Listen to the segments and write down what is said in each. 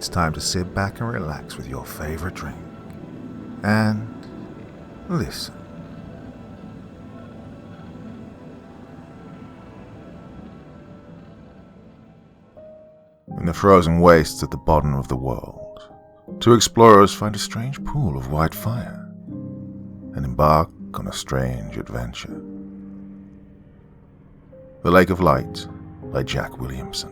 it's time to sit back and relax with your favorite drink. And listen. In the frozen wastes at the bottom of the world, two explorers find a strange pool of white fire and embark on a strange adventure. The Lake of Light by Jack Williamson.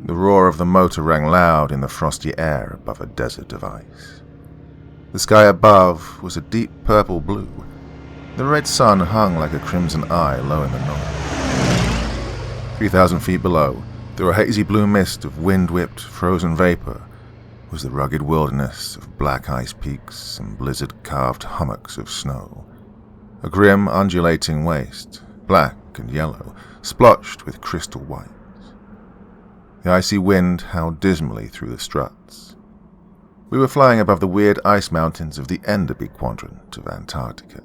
The roar of the motor rang loud in the frosty air above a desert of ice. The sky above was a deep purple blue. The red sun hung like a crimson eye low in the north. 3,000 feet below, through a hazy blue mist of wind-whipped, frozen vapor, was the rugged wilderness of black ice peaks and blizzard-carved hummocks of snow. A grim, undulating waste, black and yellow, splotched with crystal white. The icy wind howled dismally through the struts. We were flying above the weird ice mountains of the Enderby quadrant of Antarctica.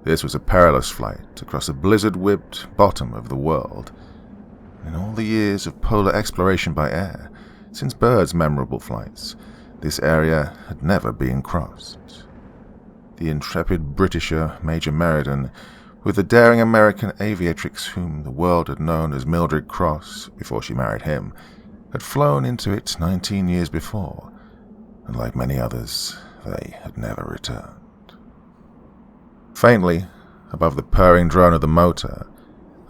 This was a perilous flight across the blizzard-whipped bottom of the world. In all the years of polar exploration by air, since Bird's memorable flights, this area had never been crossed. The intrepid Britisher Major Meriden, with the daring American aviatrix whom the world had known as Mildred Cross before she married him, had flown into it 19 years before, and like many others, they had never returned. Faintly, above the purring drone of the motor,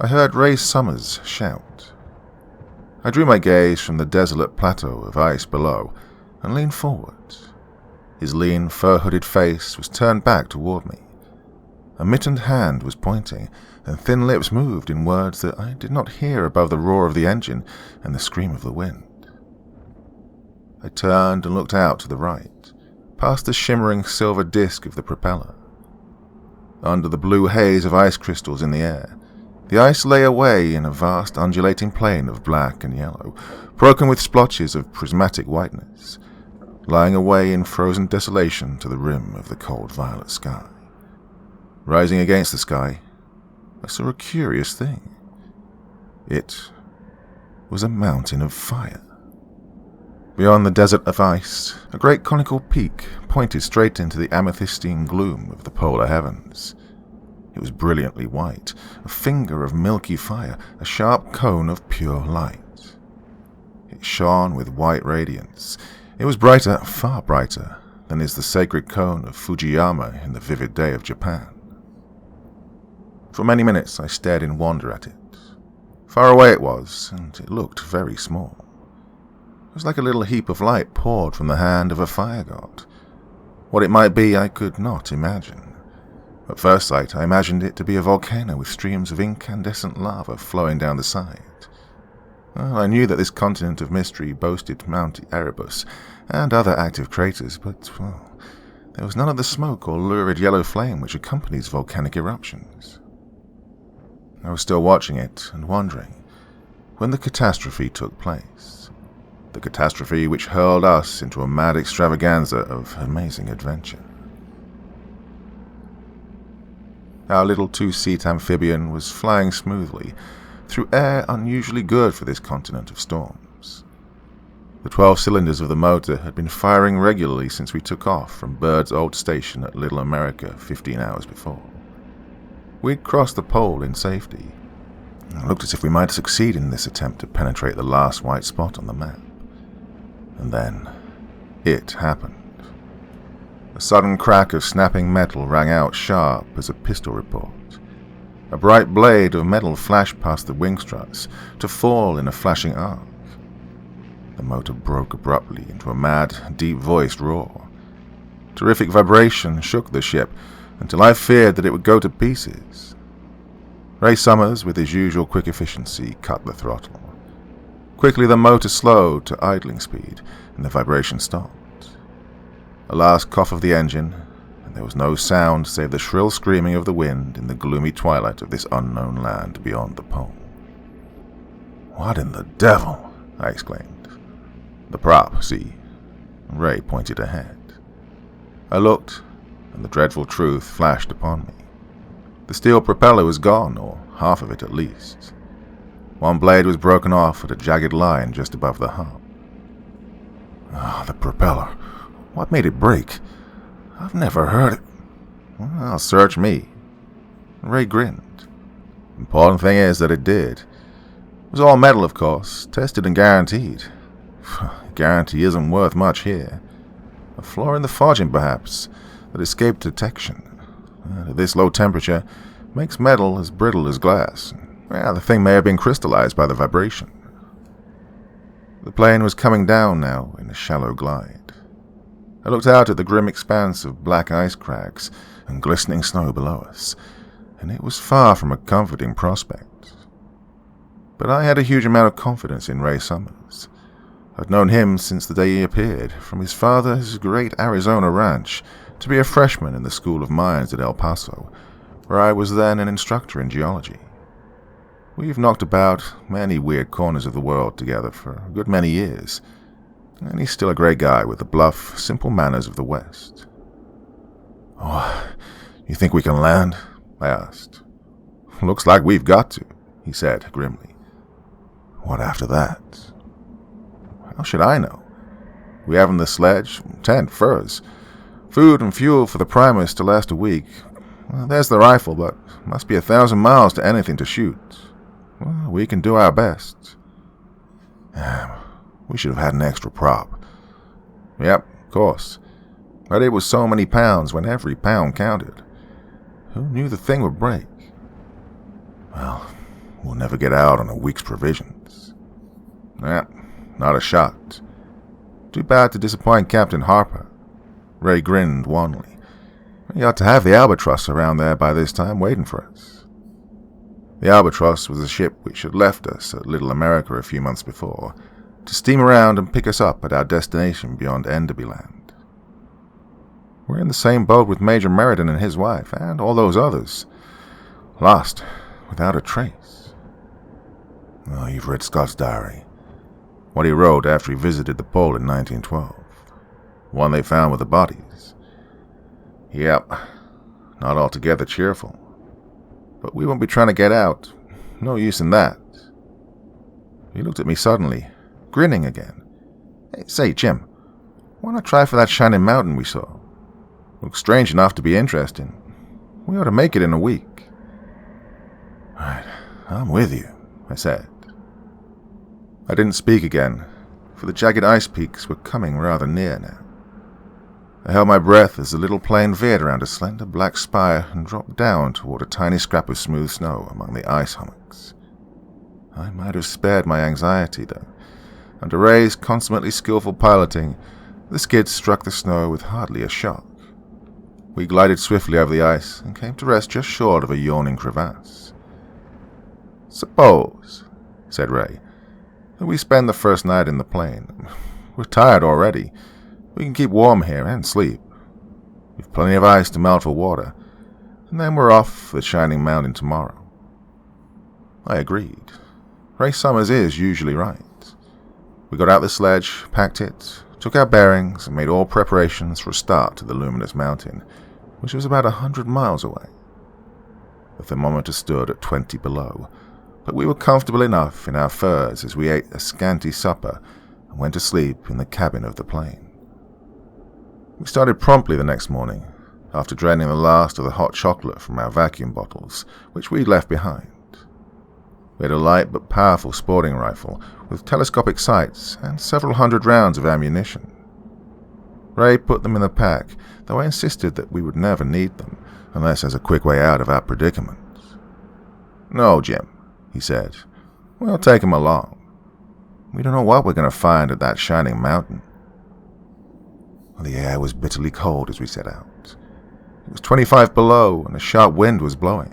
I heard Ray Summers shout. I drew my gaze from the desolate plateau of ice below and leaned forward. His lean, fur-hooded face was turned back toward me. A mittened hand was pointing, and thin lips moved in words that I did not hear above the roar of the engine and the scream of the wind. I turned and looked out to the right, past the shimmering silver disk of the propeller. Under the blue haze of ice crystals in the air, the ice lay away in a vast undulating plain of black and yellow, broken with splotches of prismatic whiteness, lying away in frozen desolation to the rim of the cold violet sky. Rising against the sky, I saw a curious thing. It was a mountain of fire. Beyond the desert of ice, a great conical peak pointed straight into the amethystine gloom of the polar heavens. It was brilliantly white, a finger of milky fire, a sharp cone of pure light. It shone with white radiance. It was brighter, far brighter, than is the sacred cone of Fujiyama in the vivid day of Japan. For many minutes I stared in wonder at it. Far away it was, and it looked very small. It was like a little heap of light poured from the hand of a fire god. What it might be I could not imagine. At first sight I imagined it to be a volcano with streams of incandescent lava flowing down the side. Well, I knew that this continent of mystery boasted Mount Erebus and other active craters, but, well, there was none of the smoke or lurid yellow flame which accompanies volcanic eruptions. I was still watching it and wondering when the catastrophe took place. The catastrophe which hurled us into a mad extravaganza of amazing adventure. Our little two-seat amphibian was flying smoothly through air unusually good for this continent of storms. The 12 cylinders of the motor had been firing regularly since we took off from Bird's old station at Little America 15 hours before. We'd crossed the pole in safety. It looked as if we might succeed in this attempt to penetrate the last white spot on the map. And then, it happened. A sudden crack of snapping metal rang out sharp as a pistol report. A bright blade of metal flashed past the wing struts, to fall in a flashing arc. The motor broke abruptly into a mad, deep-voiced roar. Terrific vibration shook the ship, until I feared that it would go to pieces. Ray Summers, with his usual quick efficiency, cut the throttle. Quickly the motor slowed to idling speed, and the vibration stopped. A last cough of the engine, and there was no sound save the shrill screaming of the wind in the gloomy twilight of this unknown land beyond the pole. "What in the devil?" I exclaimed. "The prop, see?" Ray pointed ahead. I looked, and the dreadful truth flashed upon me. The steel propeller was gone, or half of it at least. One blade was broken off at a jagged line just above the hub. Ah, the propeller. What made it break? I've never heard it. Well, search me. Ray grinned. Important thing is that it did. It was all metal, of course, tested and guaranteed. Guarantee isn't worth much here. A flaw in the forging, perhaps, that escaped detection. At this low temperature, makes metal as brittle as glass. Well, the thing may have been crystallized by the vibration. The plane was coming down now in a shallow glide. I looked out at the grim expanse of black ice crags and glistening snow below us, and it was far from a comforting prospect. But I had a huge amount of confidence in Ray Summers. I'd known him since the day he appeared, from his father's great Arizona ranch, to be a freshman in the School of Mines at El Paso, where I was then an instructor in geology. We've knocked about many weird corners of the world together for a good many years, and he's still a great guy with the bluff, simple manners of the West. "Oh, you think we can land?" I asked. "Looks like we've got to," he said grimly. "What after that?" "How should I know? We haven't the sledge, tent, furs, food and fuel for the primers to last a week. Well, there's the rifle, but must be 1,000 miles to anything to shoot. Well, we can do our best." We should have had an extra prop." "Yep, of course. But it was so many pounds when every pound counted. Who knew the thing would break?" "Well, we'll never get out on a week's provisions." Not a shot. Too bad to disappoint Captain Harper." Ray grinned wanly. "He ought to have the Albatross around there by this time waiting for us." The Albatross was a ship which had left us at Little America a few months before, to steam around and pick us up at our destination beyond Enderbyland. We're in the same boat with Major Meriden and his wife, and all those others. Lost, without a trace. Oh, you've read Scott's diary. What he wrote after he visited the pole in 1912. One they found with the bodies. Yep, not altogether cheerful. But we won't be trying to get out. No use in that. He looked at me suddenly, grinning again. "Hey, say, Jim, why not try for that shining mountain we saw? Looks strange enough to be interesting. We ought to make it in a week." "Right, I'm with you," I said. I didn't speak again, for the jagged ice peaks were coming rather near now. I held my breath as the little plane veered around a slender black spire and dropped down toward a tiny scrap of smooth snow among the ice hummocks. I might have spared my anxiety, though. Under Ray's consummately skillful piloting, the skids struck the snow with hardly a shock. We glided swiftly over the ice and came to rest just short of a yawning crevasse. "Suppose," said Ray, "that we spend the first night in the plane. We're tired already. We can keep warm here and sleep. We've plenty of ice to melt for water, and then we're off for the shining mountain tomorrow." I agreed. Ray Summers is usually right. We got out the sledge, packed it, took our bearings, and made all preparations for a start to the Luminous Mountain, which was about 100 miles away. The thermometer stood at 20 below, but we were comfortable enough in our furs as we ate a scanty supper and went to sleep in the cabin of the plane. We started promptly the next morning, after draining the last of the hot chocolate from our vacuum bottles, which we'd left behind. We had a light but powerful sporting rifle with telescopic sights and several hundred rounds of ammunition. Ray put them in the pack, though I insisted that we would never need them, unless as a quick way out of our predicament. "No, Jim," he said. "We'll take them along. We don't know what we're going to find at that shining mountain." The air was bitterly cold as we set out. It was 25 below, and a sharp wind was blowing.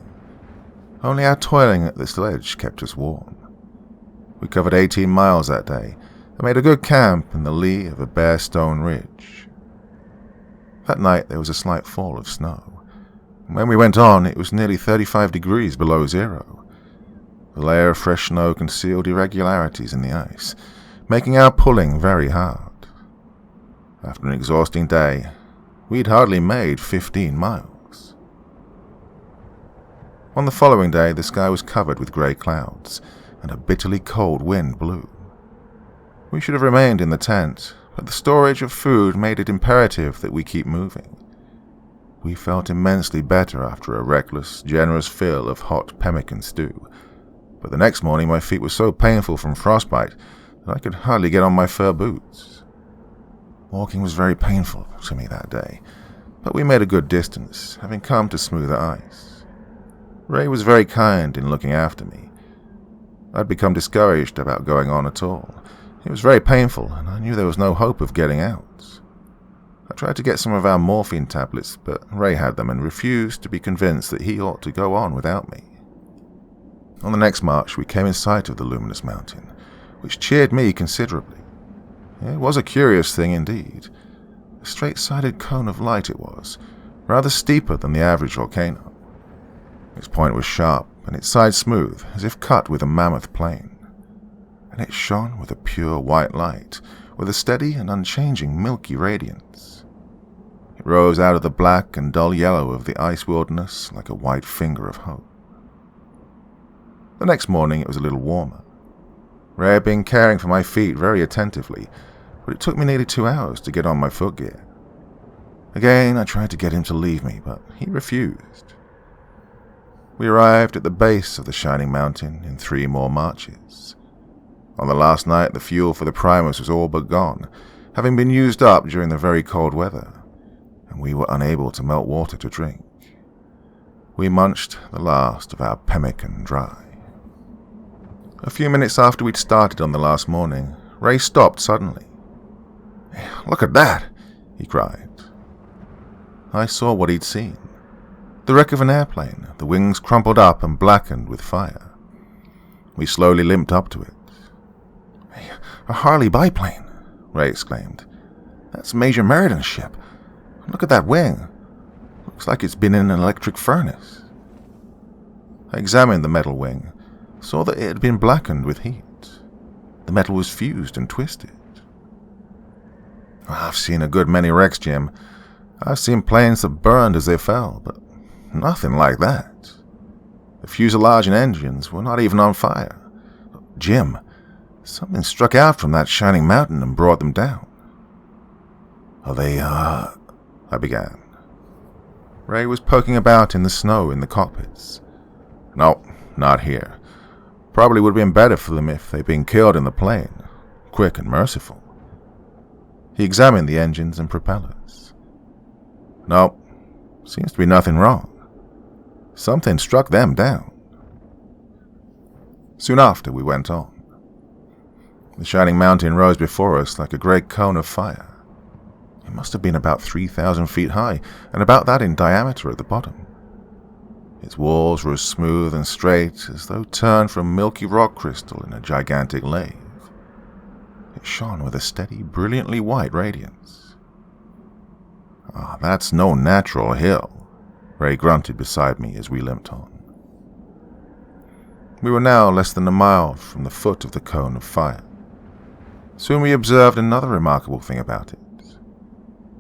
Only our toiling at the sledge kept us warm. We covered 18 miles that day, and made a good camp in the lee of a bare stone ridge. That night there was a slight fall of snow, and when we went on it was nearly 35 degrees below zero. The layer of fresh snow concealed irregularities in the ice, making our pulling very hard. After an exhausting day, we'd hardly made 15 miles. On the following day, the sky was covered with grey clouds, and a bitterly cold wind blew. We should have remained in the tent, but the storage of food made it imperative that we keep moving. We felt immensely better after a reckless, generous fill of hot pemmican stew, but the next morning my feet were so painful from frostbite that I could hardly get on my fur boots. Walking was very painful to me that day, but we made a good distance, having come to smoother ice. Ray was very kind in looking after me. I'd become discouraged about going on at all. It was very painful, and I knew there was no hope of getting out. I tried to get some of our morphine tablets, but Ray had them and refused to be convinced that he ought to go on without me. On the next march, we came in sight of the Luminous Mountain, which cheered me considerably. It was a curious thing indeed. A straight-sided cone of light it was, rather steeper than the average volcano. Its point was sharp, and its sides smooth, as if cut with a mammoth plane. And it shone with a pure white light, with a steady and unchanging milky radiance. It rose out of the black and dull yellow of the ice wilderness like a white finger of hope. The next morning it was a little warmer. Ray had been caring for my feet very attentively, but it took me nearly 2 hours to get on my footgear. Again I tried to get him to leave me, but he refused. We arrived at the base of the shining mountain in 3 more marches. On the last night, the fuel for the primers was all but gone, having been used up during the very cold weather, and we were unable to melt water to drink. We munched the last of our pemmican dry. A few minutes after we'd started on the last morning, Ray stopped suddenly. "Hey, look at that!" he cried. I saw what he'd seen. The wreck of an airplane, the wings crumpled up and blackened with fire. We slowly limped up to it. "A Harley biplane," Ray exclaimed. "That's Major Meriden's ship. Look at that wing. Looks like it's been in an electric furnace." I examined the metal wing, saw that it had been blackened with heat. The metal was fused and twisted. "I've seen a good many wrecks, Jim. I've seen planes that burned as they fell, but nothing like that. The fuselage and engines were not even on fire. Jim, something struck out from that shining mountain and brought them down." "Are they, I began. Ray was poking about in the snow in the cockpits. "No, not here. Probably would have been better for them if they'd been killed in the plane. Quick and merciful." He examined the engines and propellers. "No, seems to be nothing wrong. Something struck them down." Soon after, we went on. The shining mountain rose before us like a great cone of fire. It must have been about 3,000 feet high, and about that in diameter at the bottom. Its walls were as smooth and straight as though turned from milky rock crystal in a gigantic lathe. It shone with a steady, brilliantly white radiance. "Ah, that's no natural hill," Ray grunted beside me as we limped on. We were now less than a mile from the foot of the cone of fire. Soon we observed another remarkable thing about it.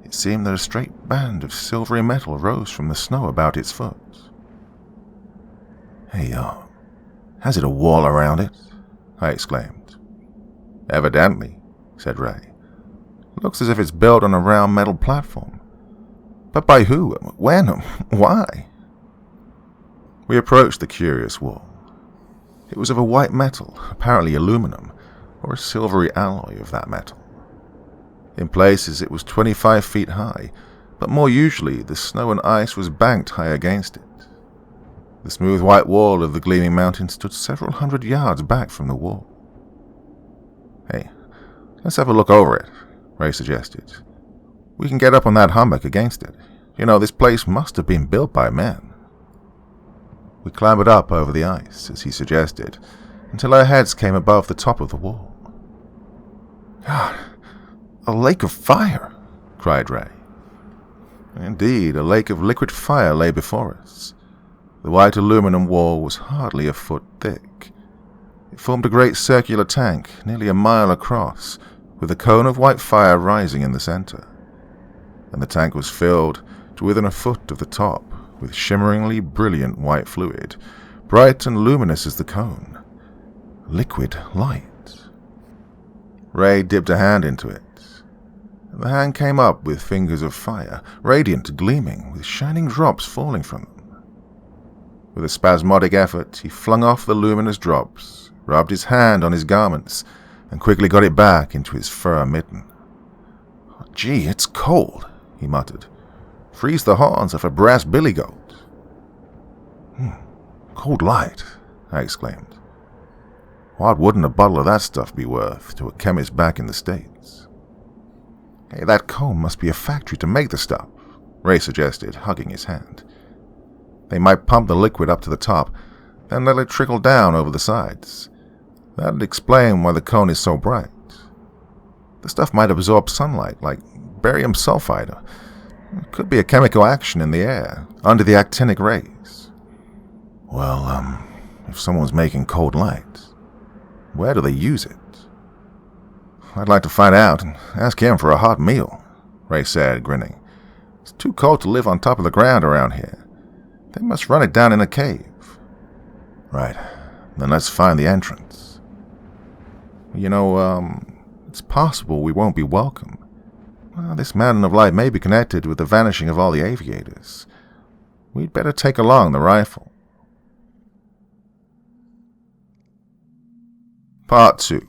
It seemed that a straight band of silvery metal rose from the snow about its foot. "Hey, has it a wall around it?" I exclaimed. "Evidently," said Ray. "Looks as if it's built on a round metal platform. But by who? When? Why?" We approached the curious wall. It was of a white metal, apparently aluminum, or a silvery alloy of that metal. In places it was 25 feet high, but more usually the snow and ice was banked high against it. The smooth white wall of the gleaming mountain stood several hundred yards back from the wall. "Hey, let's have a look over it," Ray suggested. "We can get up on that hummock against it. You know, this place must have been built by men." We clambered up over the ice, as he suggested, until our heads came above the top of the wall. "God, a lake of fire!" cried Ray. Indeed, a lake of liquid fire lay before us. The white aluminum wall was hardly a foot thick. It formed a great circular tank, nearly a mile across, with a cone of white fire rising in the center. And the tank was filled to within a foot of the top with shimmeringly brilliant white fluid, bright and luminous as the cone. liquid light. Ray dipped a hand into it. The hand came up with fingers of fire, radiant, gleaming, with shining drops falling from them. With a spasmodic effort, he flung off the luminous drops, rubbed his hand on his garments, and quickly got it back into his fur mitten. "Oh, gee, it's cold," he muttered. "Freeze the horns of a brass billy goat." Cold light," I exclaimed. "What wouldn't a bottle of that stuff be worth to a chemist back in the States?" "Hey, that comb must be a factory to make the stuff," Ray suggested, hugging his hand. "They might pump the liquid up to the top, then let it trickle down over the sides. That'd explain why the cone is so bright. The stuff might absorb sunlight, like barium sulfide. It could be a chemical action in the air, under the actinic rays." "Well, if someone's making cold light, where do they use it?" "I'd like to find out and ask him for a hot meal," Ray said, grinning. "It's too cold to live on top of the ground around here. They must run it down in a cave." "Right. Then let's find the entrance." "You know, it's possible we won't be welcome. This mountain of light may be connected with the vanishing of all the aviators. We'd better take along the rifle." Part 2.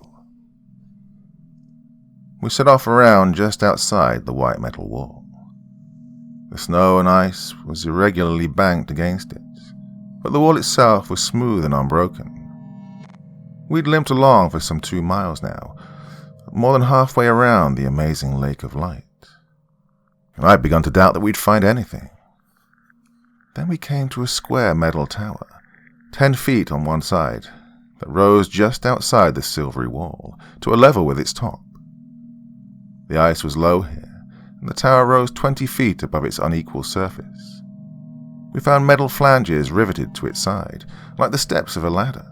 We set off around just outside the white metal wall. The snow and ice was irregularly banked against it, but the wall itself was smooth and unbroken. We'd limped along for some 2 miles now, more than halfway around the amazing lake of light, and I'd begun to doubt that we'd find anything. Then we came to a square metal tower, 10 feet on one side, that rose just outside the silvery wall, to a level with its top. The ice was low here, and the tower rose 20 feet above its unequal surface. We found metal flanges riveted to its side, like the steps of a ladder.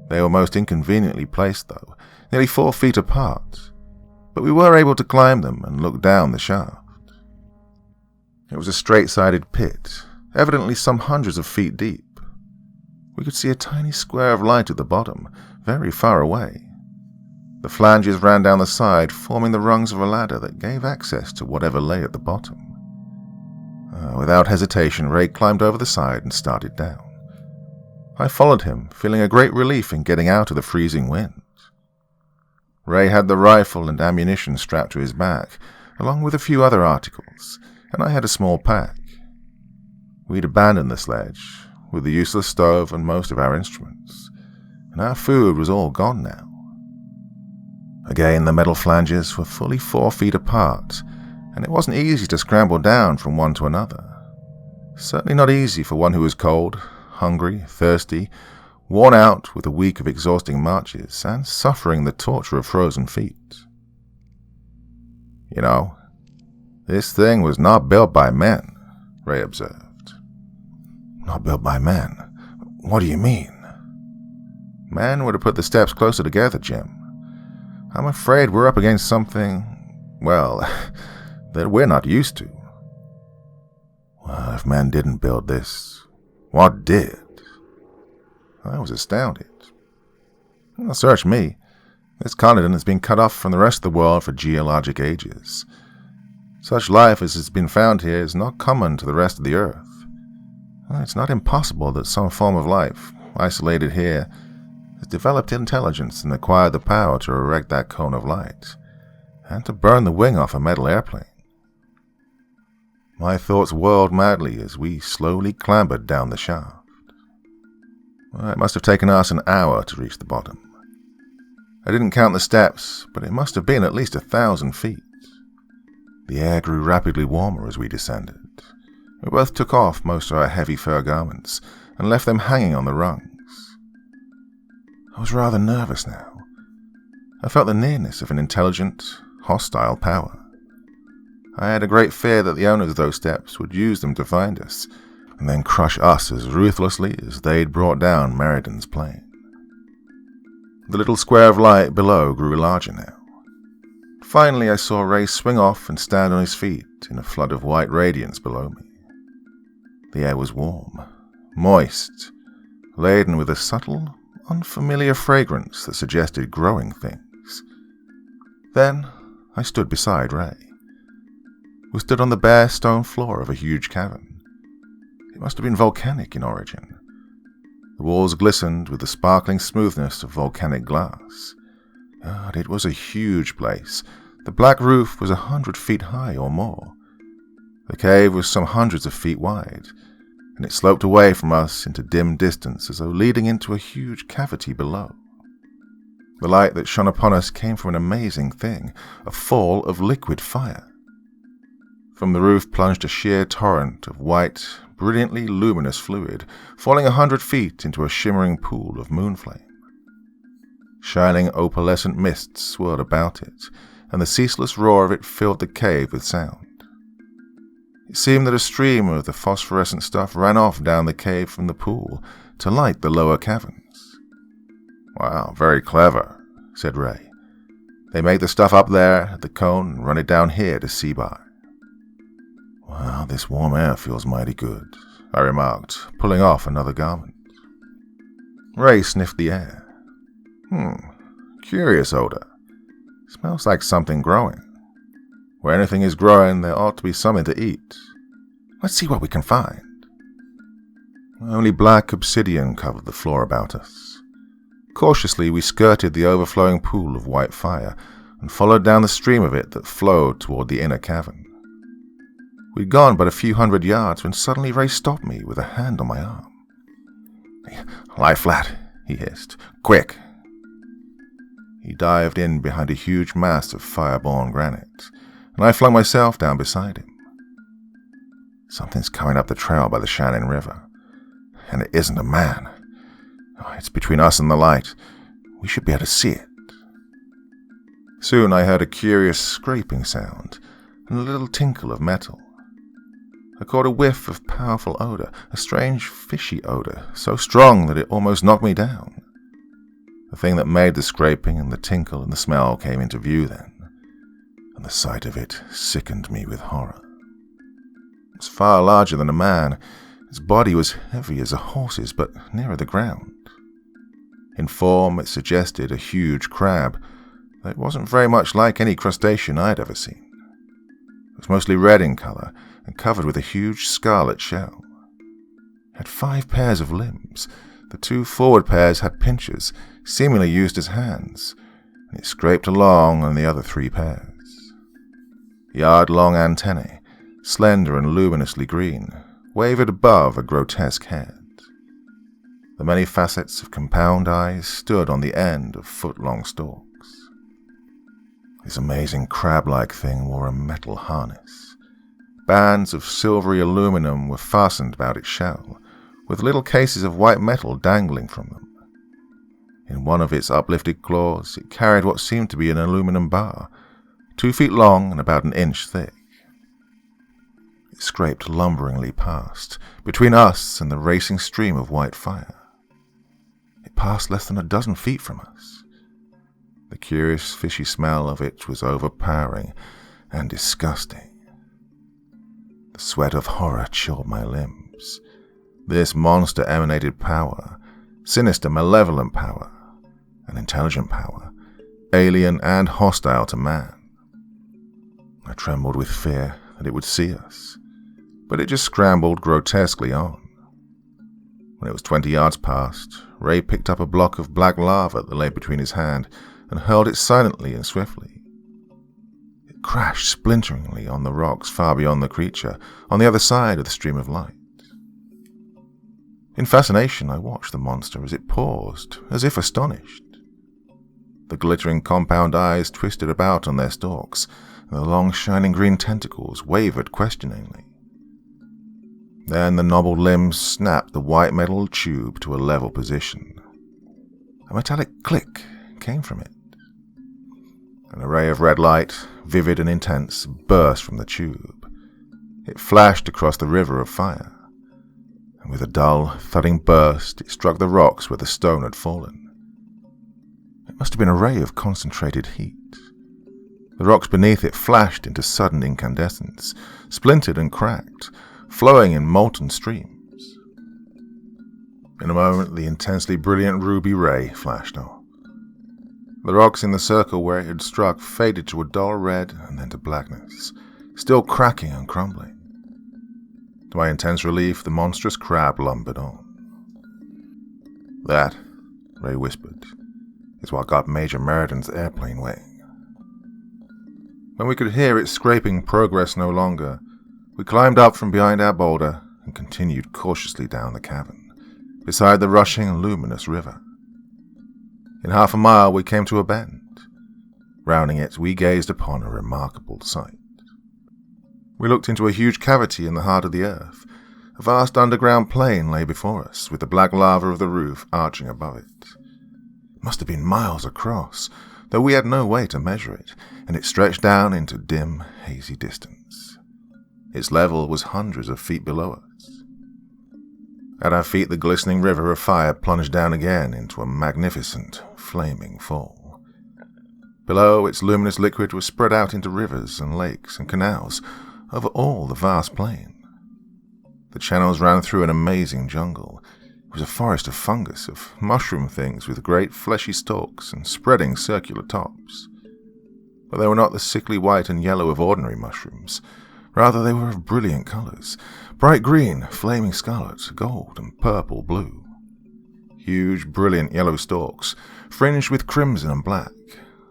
They were most inconveniently placed, though, nearly 4 feet apart, but we were able to climb them and look down the shaft. It was a straight-sided pit, evidently some hundreds of feet deep. We could see a tiny square of light at the bottom, very far away. The flanges ran down the side, forming the rungs of a ladder that gave access to whatever lay at the bottom. Without hesitation, Ray climbed over the side and started down. I followed him, feeling a great relief in getting out of the freezing wind. Ray had the rifle and ammunition strapped to his back, along with a few other articles, and I had a small pack. We'd abandoned the sledge, with the useless stove and most of our instruments, and our food was all gone now. Again, the metal flanges were fully 4 feet apart, and it wasn't easy to scramble down from one to another. Certainly not easy for one who was cold, hungry, thirsty, worn out with a week of exhausting marches, and suffering the torture of frozen feet. "You know, this thing was not built by men," Ray observed. "Not built by men? What do you mean?" "Men would have put the steps closer together, Jim. I'm afraid we're up against something, well, that we're not used to." "Well, if men didn't build this, what did?" I was astounded. "Well, search me. This continent has been cut off from the rest of the world for geologic ages. Such life as has been found here is not common to the rest of the earth. It's not impossible that some form of life, isolated here, has developed intelligence and acquired the power to erect that cone of light, and to burn the wing off a metal airplane." My thoughts whirled madly as we slowly clambered down the shaft. It must have taken us an hour to reach the bottom. I didn't count the steps, but it must have been at least 1,000 feet. The air grew rapidly warmer as we descended. We both took off most of our heavy fur garments and left them hanging on the rungs. I was rather nervous now. I felt the nearness of an intelligent, hostile power. I had a great fear that the owners of those steps would use them to find us, and then crush us as ruthlessly as they'd brought down Merriden's plane. The little square of light below grew larger now. Finally, I saw Ray swing off and stand on his feet in a flood of white radiance below me. The air was warm, moist, laden with a subtle, unfamiliar fragrance that suggested growing things. Then I stood beside Ray. We stood on the bare stone floor of a huge cavern. It must have been volcanic in origin. The walls glistened with the sparkling smoothness of volcanic glass. God, it was a huge place. The black roof was 100 feet high or more. The cave was some hundreds of feet wide, and it sloped away from us into dim distance as though leading into a huge cavity below. The light that shone upon us came from an amazing thing, a fall of liquid fire. From the roof plunged a sheer torrent of white, brilliantly luminous fluid, falling 100 feet into a shimmering pool of moonflame. Shining opalescent mists swirled about it, and the ceaseless roar of it filled the cave with sound. It seemed that a stream of the phosphorescent stuff ran off down the cave from the pool to light the lower caverns. "Wow, very clever," said Ray. "They make the stuff up there at the cone and run it down here to see by." "Wow, this warm air feels mighty good," I remarked, pulling off another garment. Ray sniffed the air. Curious odor. Smells like something growing. Where anything is growing, there ought to be something to eat. Let's see what we can find." Only black obsidian covered the floor about us. Cautiously, we skirted the overflowing pool of white fire and followed down the stream of it that flowed toward the inner cavern. We'd gone but a few hundred yards when suddenly Ray stopped me with a hand on my arm. "Lie flat," he hissed. "Quick!" He dived in behind a huge mass of fire-born granite, and I flung myself down beside him. "Something's coming up the trail by the Shannon River, and it isn't a man. It's between us and the light. We should be able to see it." Soon I heard a curious scraping sound and a little tinkle of metal. I caught a whiff of powerful odor, a strange fishy odor, so strong that it almost knocked me down. The thing that made the scraping and the tinkle and the smell came into view then, and the sight of it sickened me with horror. It was far larger than a man. Its body was heavy as a horse's, but nearer the ground. In form, it suggested a huge crab, though it wasn't very much like any crustacean I'd ever seen. It was mostly red in color and covered with a huge scarlet shell. It had 5 pairs of limbs. The 2 forward pairs had pincers, seemingly used as hands, and it scraped along on the other 3 pairs. Yard-long antennae, slender and luminously green, wavered above a grotesque head. The many facets of compound eyes stood on the end of foot-long stalks. This amazing crab-like thing wore a metal harness. Bands of silvery aluminum were fastened about its shell, with little cases of white metal dangling from them. In one of its uplifted claws, it carried what seemed to be an aluminum bar, 2 feet long and about an inch thick. It scraped lumberingly past, between us and the racing stream of white fire. It passed less than a dozen feet from us. The curious fishy smell of it was overpowering and disgusting. The sweat of horror chilled my limbs. This monster emanated power, sinister, malevolent power, an intelligent power, alien and hostile to man. I trembled with fear that it would see us, but it just scrambled grotesquely on. When it was 20 yards past, Ray picked up a block of black lava that lay between his hand and hurled it silently and swiftly. It crashed splinteringly on the rocks far beyond the creature, on the other side of the stream of light. In fascination, I watched the monster as it paused, as if astonished. The glittering compound eyes twisted about on their stalks, and the long shining green tentacles wavered questioningly. Then the knobbled limbs snapped the white metal tube to a level position. A metallic click came from it. An array of red light, vivid and intense, burst from the tube. It flashed across the river of fire, and with a dull, thudding burst, it struck the rocks where the stone had fallen. It must have been a ray of concentrated heat. The rocks beneath it flashed into sudden incandescence, splintered and cracked, flowing in molten streams. In a moment, the intensely brilliant ruby ray flashed off. The rocks in the circle where it had struck faded to a dull red and then to blackness, still cracking and crumbling. To my intense relief, the monstrous crab lumbered on. "That," Ray whispered, "is what got Major Meriden's airplane wing." When we could hear its scraping progress no longer, we climbed up from behind our boulder and continued cautiously down the cavern, beside the rushing, luminous river. In half a mile we came to a bend. Rounding it, we gazed upon a remarkable sight. We looked into a huge cavity in the heart of the earth. A vast underground plain lay before us, with the black lava of the roof arching above it. It must have been miles across, though we had no way to measure it, and it stretched down into dim, hazy distance. Its level was hundreds of feet below us. At our feet, the glistening river of fire plunged down again into a magnificent, flaming fall. Below, its luminous liquid was spread out into rivers and lakes and canals over all the vast plain. The channels ran through an amazing jungle. It was a forest of fungus, of mushroom things with great fleshy stalks and spreading circular tops. But they were not the sickly white and yellow of ordinary mushrooms. Rather, they were of brilliant colors: bright green, flaming scarlet, gold, and purple blue. Huge, brilliant yellow stalks, fringed with crimson and black,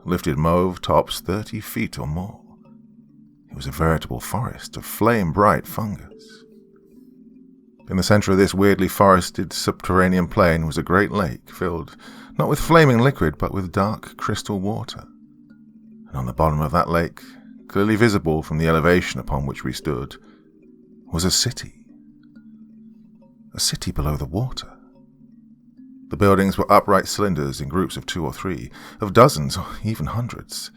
lifted mauve tops 30 feet or more. It was a veritable forest of flame-bright fungus. In the center of this weirdly forested subterranean plain was a great lake filled not with flaming liquid but with dark crystal water. And on the bottom of that lake, clearly visible from the elevation upon which we stood, was a city. A city below the water. The buildings were upright cylinders in groups of 2 or 3, of dozens or even hundreds.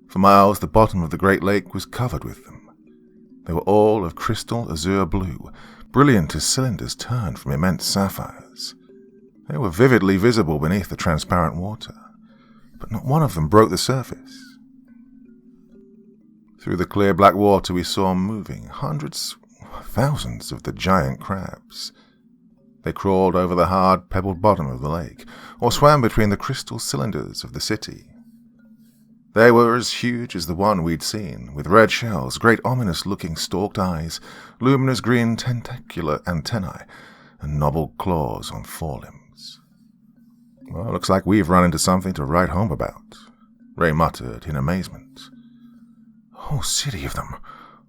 For miles, the bottom of the great lake was covered with them. They were all of crystal azure blue, brilliant as cylinders turned from immense sapphires. They were vividly visible beneath the transparent water, but not one of them broke the surface. Through the clear black water we saw moving hundreds, thousands of the giant crabs. They crawled over the hard, pebbled bottom of the lake, or swam between the crystal cylinders of the city. They were as huge as the one we'd seen, with red shells, great ominous-looking stalked eyes, luminous green tentacular antennae, and knobbed claws on forelimbs. "Well, looks like we've run into something to write home about," Ray muttered in amazement. "A whole city of them,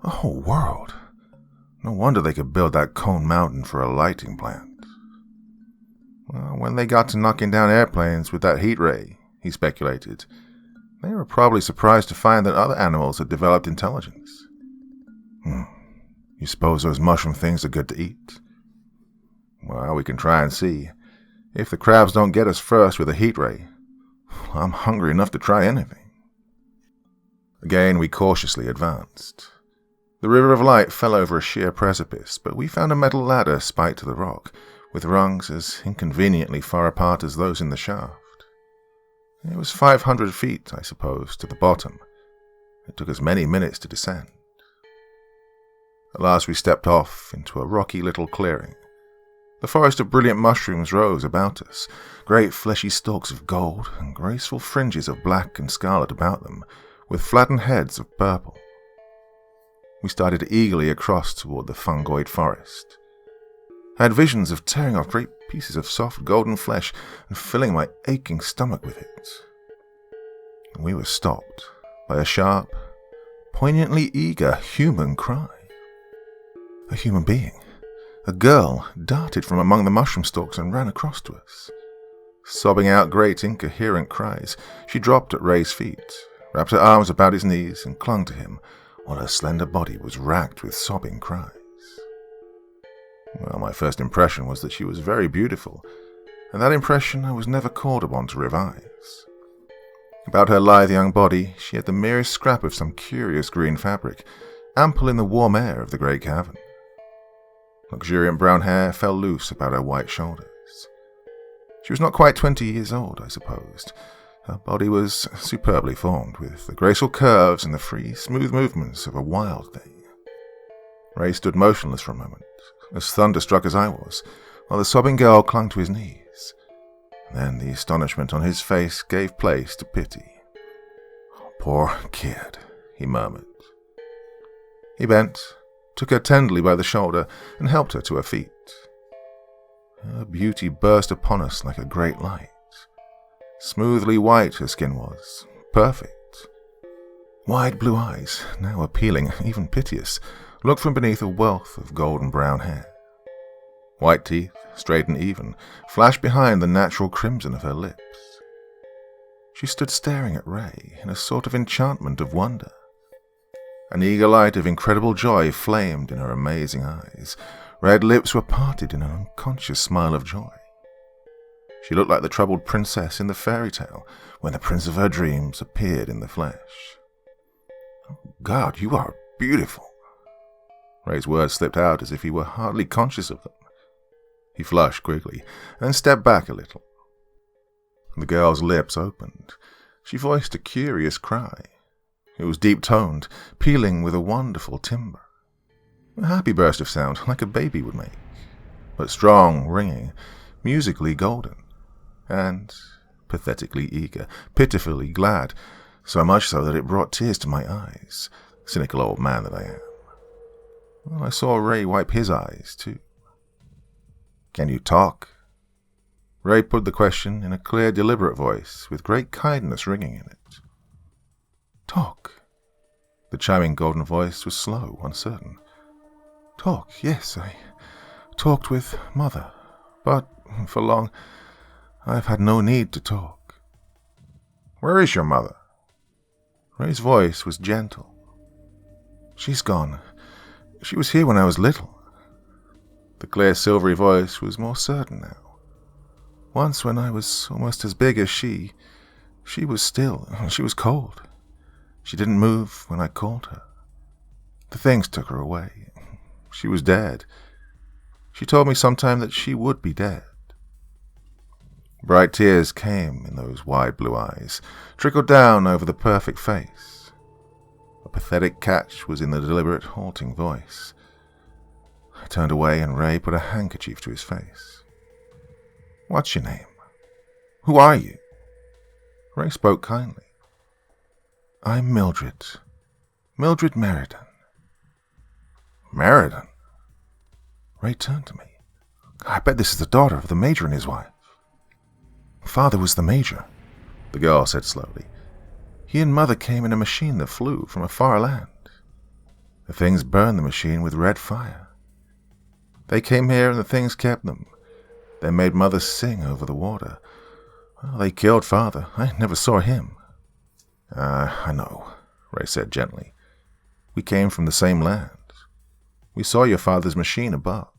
a whole world. No wonder they could build that cone mountain for a lighting plant." "Well, when they got to knocking down airplanes with that heat ray," he speculated, "they were probably surprised to find that other animals had developed intelligence." You suppose those mushroom things are good to eat?" "Well, we can try and see. If the crabs don't get us first with a heat ray, I'm hungry enough to try anything." Again we cautiously advanced. The river of light fell over a sheer precipice, but we found a metal ladder spiked to the rock, with rungs as inconveniently far apart as those in the shaft. It was 500 feet, I suppose, to the bottom. It took us many minutes to descend. At last we stepped off into a rocky little clearing. The forest of brilliant mushrooms rose about us, great fleshy stalks of gold and graceful fringes of black and scarlet about them, with flattened heads of purple. We started eagerly across toward the fungoid forest. I had visions of tearing off great pieces of soft golden flesh and filling my aching stomach with it. And we were stopped by a sharp, poignantly eager human cry. A human being, a girl, darted from among the mushroom stalks and ran across to us. Sobbing out great incoherent cries, she dropped at Ray's feet, wrapped her arms about his knees and clung to him, while her slender body was racked with sobbing cries. Well, my first impression was that she was very beautiful, and that impression I was never called upon to revise. About her lithe young body, she had the merest scrap of some curious green fabric, ample in the warm air of the great cavern. Luxuriant brown hair fell loose about her white shoulders. She was not quite 20 years old, I supposed. Her body was superbly formed, with the graceful curves and the free, smooth movements of a wild thing. Ray stood motionless for a moment, as thunderstruck as I was, while the sobbing girl clung to his knees. Then the astonishment on his face gave place to pity. "Poor kid," he murmured. He bent, took her tenderly by the shoulder, and helped her to her feet. Her beauty burst upon us like a great light. Smoothly white her skin was, perfect. Wide blue eyes, now appealing, even piteous, looked from beneath a wealth of golden brown hair. White teeth, straight and even, flashed behind the natural crimson of her lips. She stood staring at Ray in a sort of enchantment of wonder. An eager light of incredible joy flamed in her amazing eyes. Red lips were parted in an unconscious smile of joy. She looked like the troubled princess in the fairy tale when the prince of her dreams appeared in the flesh. "Oh, God, you are beautiful." Ray's words slipped out as if he were hardly conscious of them. He flushed quickly and stepped back a little. The girl's lips opened. She voiced a curious cry. It was deep-toned, pealing with a wonderful timbre. A happy burst of sound, like a baby would make, but strong, ringing, musically golden, and pathetically eager, pitifully glad, so much so that it brought tears to my eyes, cynical old man that I am. Well, I saw Ray wipe his eyes, too. "Can you talk?" Ray put the question in a clear, deliberate voice, with great kindness ringing in it. "Talk." The chiming golden voice was slow, uncertain. "Talk, yes, I talked with Mother, but for long I've had no need to talk." "Where is your mother?" Ray's voice was gentle. "She's gone. She was here when I was little." The clear silvery voice was more certain now. "Once when I was almost as big as she was still, she was cold. She didn't move when I called her. The things took her away. She was dead. She told me sometime that she would be dead." Bright tears came in those wide blue eyes, trickled down over the perfect face. A pathetic catch was in the deliberate, halting voice. I turned away and Ray put a handkerchief to his face. "What's your name? Who are you?" Ray spoke kindly. "I'm Mildred. Mildred Meriden." "Meriden?" Ray turned to me. "I bet this is the daughter of the Major and his wife." "Father was the Major," the girl said slowly. "He and Mother came in a machine that flew from a far land. The things burned the machine with red fire. They came here and the things kept them. They made Mother sing over the water. Well, they killed Father. I never saw him." I know," Ray said gently. "We came from the same land. We saw your father's machine above."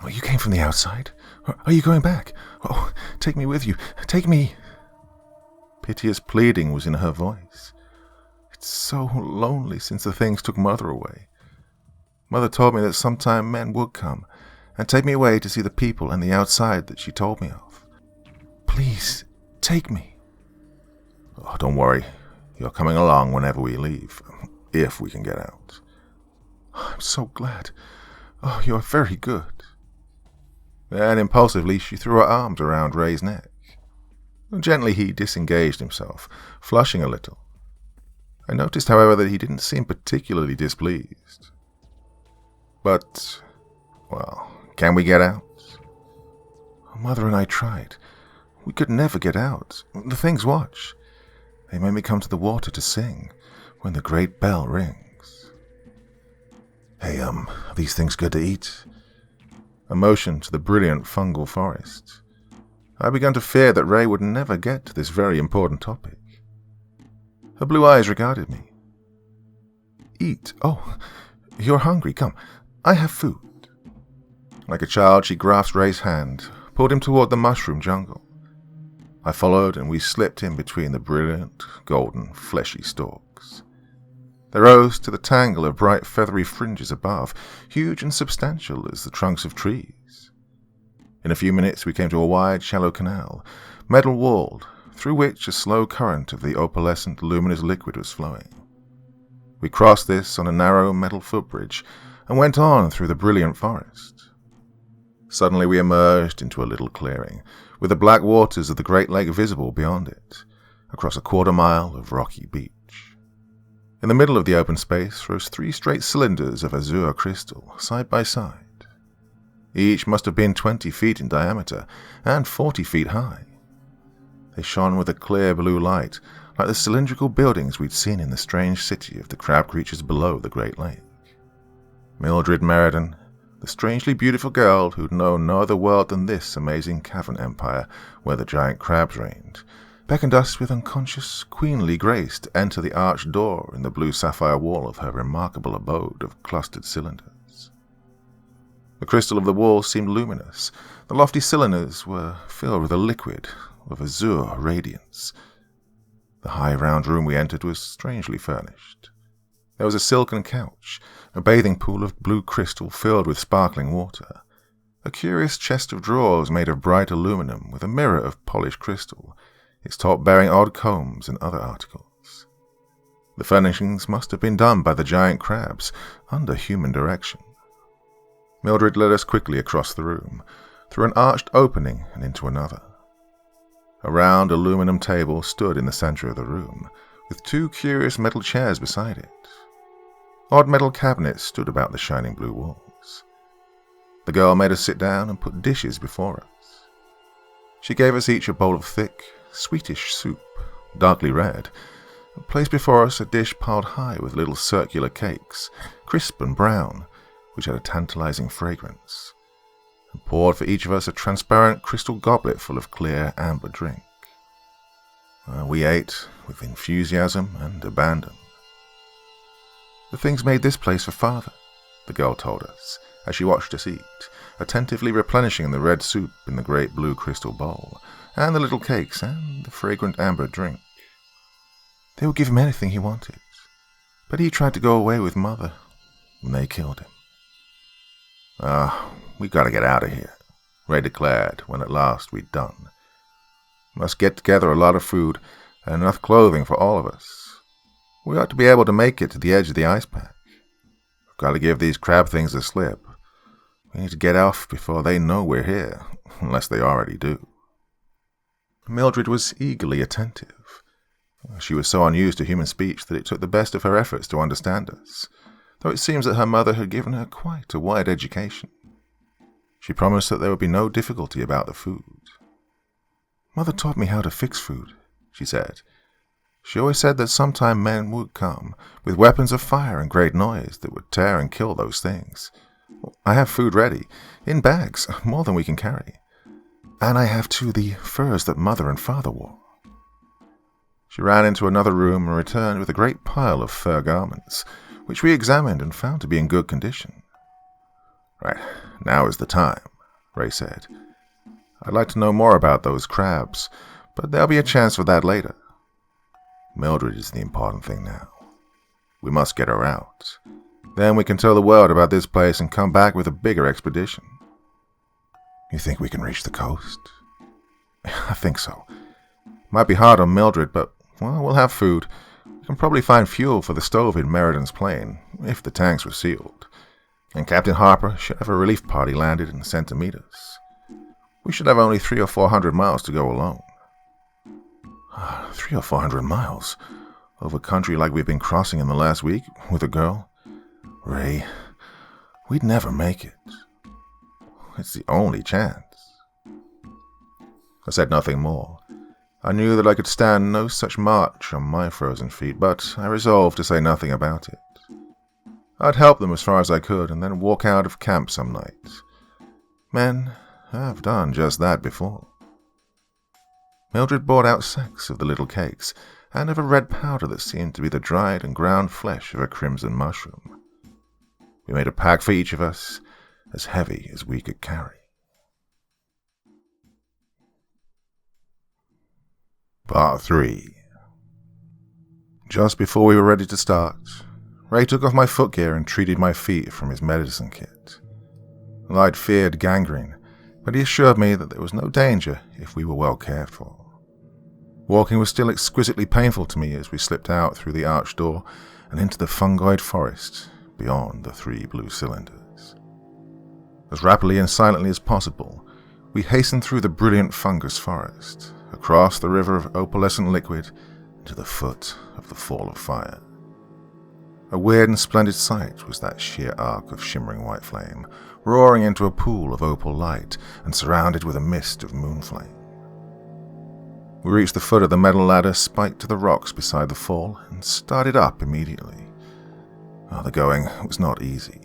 "Oh, you came from the outside? Are you going back? Oh, take me with you. Take me." Piteous pleading was in her voice. "It's so lonely since the things took Mother away. Mother told me that sometime men would come and take me away to see the people and the outside that she told me of. Please, take me." "Oh, don't worry. You're coming along whenever we leave, if we can get out." "I'm so glad. Oh, you're very good." And impulsively she threw her arms around Ray's neck. Gently he disengaged himself, flushing a little. I noticed, however, that he didn't seem particularly displeased. "But, well, can we get out?" "Mother and I tried. We could never get out. The things watch. They made me come to the water to sing when the great bell rings." "Hey, are these things good to eat?" I motioned to the brilliant fungal forest. I began to fear that Ray would never get to this very important topic. Her blue eyes regarded me. "Eat? Oh, you're hungry. Come, I have food." Like a child, she grasped Ray's hand, pulled him toward the mushroom jungle. I followed, and we slipped in between the brilliant, golden, fleshy stalks. They rose to the tangle of bright feathery fringes above, huge and substantial as the trunks of trees. In a few minutes we came to a wide, shallow canal, metal-walled, through which a slow current of the opalescent, luminous liquid was flowing. We crossed this on a narrow metal footbridge and went on through the brilliant forest. Suddenly we emerged into a little clearing, with the black waters of the Great Lake visible beyond it, across a quarter-mile of rocky beach. In the middle of the open space rose 3 straight cylinders of azure crystal, side by side. Each must have been 20 feet in diameter and 40 feet high. They shone with a clear blue light, like the cylindrical buildings we'd seen in the strange city of the crab creatures below the Great Lake. Mildred Meriden, the strangely beautiful girl who'd known no other world than this amazing cavern empire where the giant crabs reigned, beckoned us with unconscious, queenly grace to enter the arched door in the blue sapphire wall of her remarkable abode of clustered cylinders. The crystal of the wall seemed luminous. The lofty cylinders were filled with a liquid of azure radiance. The high round room we entered was strangely furnished. There was a silken couch, a bathing pool of blue crystal filled with sparkling water, a curious chest of drawers made of bright aluminum with a mirror of polished crystal, its top bearing odd combs and other articles. The furnishings must have been done by the giant crabs, under human direction. Mildred led us quickly across the room, through an arched opening and into another. A round aluminum table stood in the center of the room, with 2 curious metal chairs beside it. Odd metal cabinets stood about the shining blue walls. The girl made us sit down and put dishes before us. She gave us each a bowl of thick, sweetish soup, darkly red, and placed before us a dish piled high with little circular cakes, crisp and brown, which had a tantalizing fragrance, and poured for each of us a transparent crystal goblet full of clear amber drink. We ate with enthusiasm and abandon. "The things made this place for Father," the girl told us, as she watched us eat, attentively replenishing the red soup in the great blue crystal bowl, and the little cakes, and the fragrant amber drink. "They would give him anything he wanted, but he tried to go away with Mother, and they killed him." We gotta get out of here," Ray declared when at last we'd done. "Must get together a lot of food and enough clothing for all of us. We ought to be able to make it to the edge of the ice pack. We've got to give these crab things a slip. We need to get off before they know we're here, unless they already do." Mildred was eagerly attentive. She was so unused to human speech that it took the best of her efforts to understand us, though it seems that her mother had given her quite a wide education. She promised that there would be no difficulty about the food. "Mother taught me how to fix food," she said. "She always said that sometime men would come, with weapons of fire and great noise that would tear and kill those things. I have food ready, in bags, more than we can carry. And I have, too, the furs that Mother and Father wore." She ran into another room and returned with a great pile of fur garments, which we examined and found to be in good condition. "Right, now is the time," Ray said. "I'd like to know more about those crabs, but there'll be a chance for that later. Mildred is the important thing now. We must get her out. Then we can tell the world about this place and come back with a bigger expedition." "You think we can reach the coast?" "I think so. Might be hard on Mildred, but, well, we'll have food. We can probably find fuel for the stove in Meriden's plane, if the tanks were sealed. And Captain Harper should have a relief party landed and sent to meet us. We should have only 300 or 400 miles to go alone." 300 or 400 miles? Over country like we've been crossing in the last week, with a girl? Ray, we'd never make it. It's the only chance." I said nothing more. I knew that I could stand no such march on my frozen feet, but I resolved to say nothing about it. I'd help them as far as I could, and then walk out of camp some night. Men have done just that before. Mildred brought out sacks of the little cakes, and of a red powder that seemed to be the dried and ground flesh of a crimson mushroom. We made a pack for each of us, as heavy as we could carry. Part 3. Just before we were ready to start, Ray took off my footgear and treated my feet from his medicine kit. I'd feared gangrene, but he assured me that there was no danger if we were well cared for. Walking was still exquisitely painful to me as we slipped out through the arched door and into the fungoid forest beyond the 3 blue cylinders. As rapidly and silently as possible, we hastened through the brilliant fungus forest, across the river of opalescent liquid, to the foot of the Fall of Fire. A weird and splendid sight was that sheer arc of shimmering white flame, roaring into a pool of opal light and surrounded with a mist of moonflame. We reached the foot of the metal ladder spiked to the rocks beside the fall and started up immediately. The going was not easy.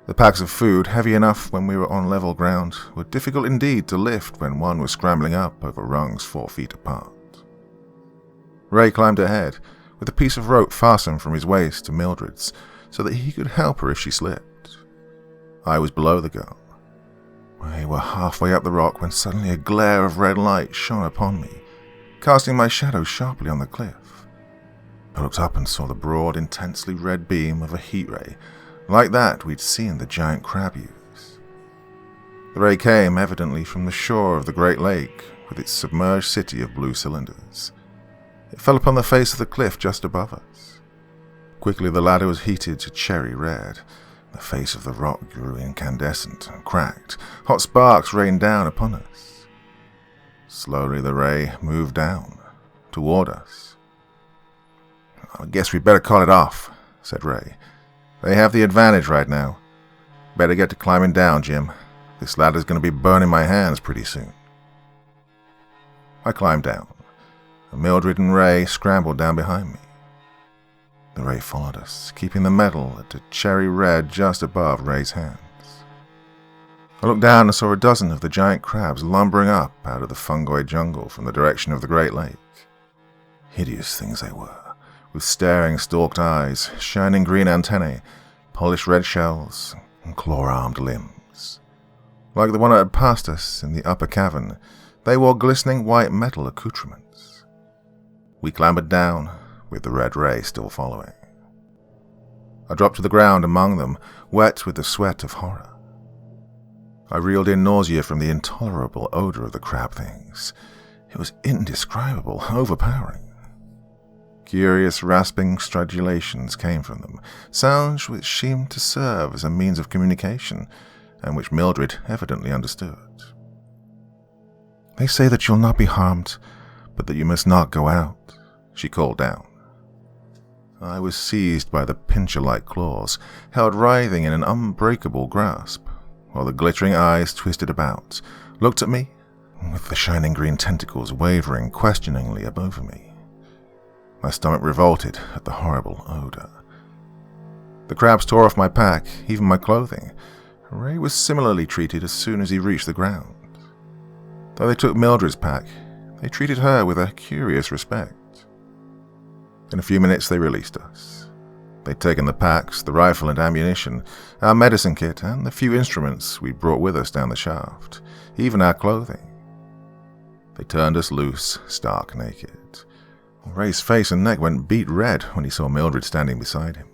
The packs of food, heavy enough when we were on level ground, were difficult indeed to lift when one was scrambling up over rungs 4 feet apart. Ray climbed ahead, with a piece of rope fastened from his waist to Mildred's, so that he could help her if she slipped. I was below the girl. We were halfway up the rock when suddenly a glare of red light shone upon me, casting my shadow sharply on the cliff. I looked up and saw the broad, intensely red beam of a heat ray, like that we'd seen the giant crab use. The ray came evidently from the shore of the Great Lake, with its submerged city of blue cylinders. It fell upon the face of the cliff just above us. Quickly the ladder was heated to cherry red. The face of the rock grew incandescent and cracked. Hot sparks rained down upon us. Slowly the ray moved down, toward us. "I guess we'd better call it off," said Ray. "They have the advantage right now. Better get to climbing down, Jim. This ladder's going to be burning my hands pretty soon." I climbed down. Mildred and Ray scrambled down behind me. The ray followed us, keeping the metal at a cherry red just above Ray's hands. I looked down and saw a dozen of the giant crabs lumbering up out of the fungoid jungle from the direction of the Great Lake. Hideous things they were, with staring stalked eyes, shining green antennae, polished red shells, and claw-armed limbs. Like the one that had passed us in the upper cavern, they wore glistening white metal accoutrements. We clambered down, with the red ray still following. I dropped to the ground among them, wet with the sweat of horror. I reeled in nausea from the intolerable odor of the crab things. It was indescribable, overpowering. Curious rasping stridulations came from them, sounds which seemed to serve as a means of communication, and which Mildred evidently understood. "They say that you'll not be harmed, but that you must not go out," she called down. I was seized by the pincher-like claws, held writhing in an unbreakable grasp, while the glittering eyes twisted about, looked at me, with the shining green tentacles wavering questioningly above me. My stomach revolted at the horrible odor. The crabs tore off my pack, even my clothing. Ray was similarly treated as soon as he reached the ground. Though they took Mildred's pack, they treated her with a curious respect. In a few minutes they released us. They'd taken the packs, the rifle and ammunition, our medicine kit, and the few instruments we'd brought with us down the shaft, even our clothing. They turned us loose, stark naked. Ray's face and neck went beet red when he saw Mildred standing beside him.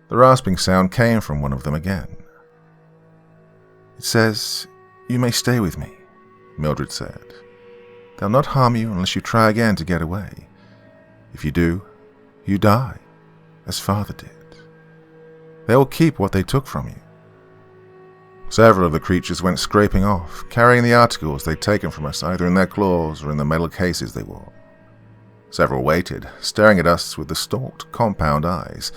The rasping sound came from one of them again. "It says, 'You may stay with me,'" Mildred said. "They'll not harm you unless you try again to get away. If you do, you die, as Father did. They will keep what they took from you." Several of the creatures went scraping off, carrying the articles they'd taken from us either in their claws or in the metal cases they wore. Several waited, staring at us with the stalked, compound eyes,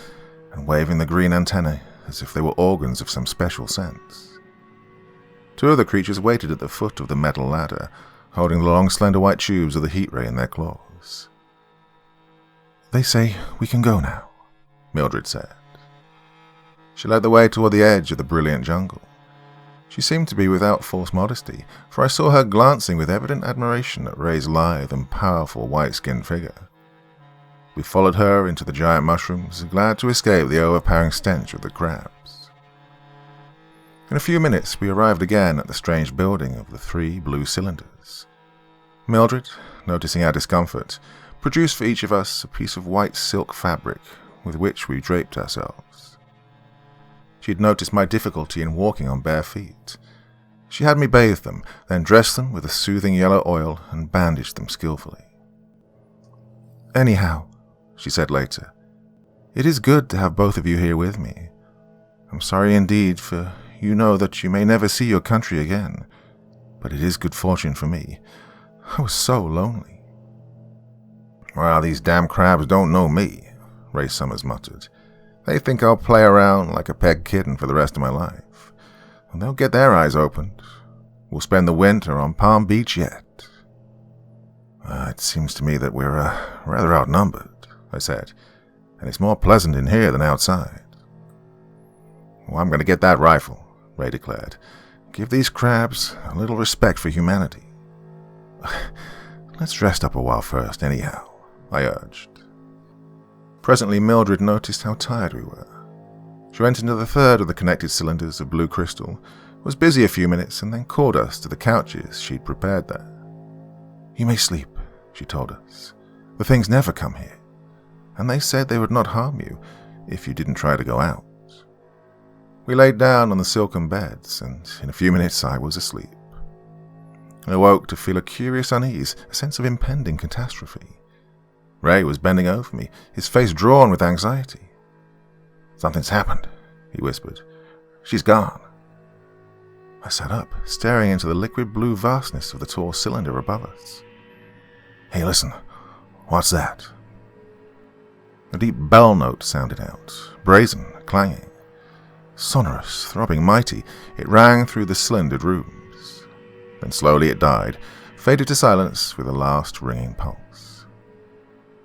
and waving the green antennae as if they were organs of some special sense. 2 of the creatures waited at the foot of the metal ladder, holding the long, slender white tubes of the heat ray in their claws. "They say we can go now," Mildred said. She led the way toward the edge of the brilliant jungle. She seemed to be without false modesty, for I saw her glancing with evident admiration at Ray's lithe and powerful white-skinned figure. We followed her into the giant mushrooms, glad to escape the overpowering stench of the crabs. In a few minutes we arrived again at the strange building of the 3 blue cylinders. Mildred, noticing our discomfort, produced for each of us a piece of white silk fabric with which we draped ourselves. She had noticed my difficulty in walking on bare feet. She had me bathe them, then dress them with a soothing yellow oil and bandage them skillfully. "Anyhow," she said later, "it is good to have both of you here with me. I'm sorry indeed for you know that you may never see your country again, but it is good fortune for me. I was so lonely." "Well, these damn crabs don't know me," Ray Summers muttered. "They think I'll play around like a pet kitten for the rest of my life. And they'll get their eyes opened. We'll spend the winter on Palm Beach yet." "It seems to me that we're rather outnumbered," I said, "and it's more pleasant in here than outside." "Well, I'm going to get that rifle," Ray declared. "Give these crabs a little respect for humanity." "Let's rest up a while first, anyhow," I urged. Presently Mildred noticed how tired we were. She went into the third of the connected cylinders of blue crystal, was busy a few minutes, and then called us to the couches she'd prepared there. "You may sleep," she told us. "The things never come here, and they said they would not harm you if you didn't try to go out." We laid down on the silken beds, and in a few minutes I was asleep. I awoke to feel a curious unease, a sense of impending catastrophe. Ray was bending over me, his face drawn with anxiety. "Something's happened," he whispered. "She's gone." I sat up, staring into the liquid blue vastness of the tall cylinder above us. "Hey, listen. What's that?" A deep bell note sounded out, brazen, clanging. Sonorous, throbbing mighty, it rang through the cylindered rooms. Then slowly it died, faded to silence with a last ringing pulse.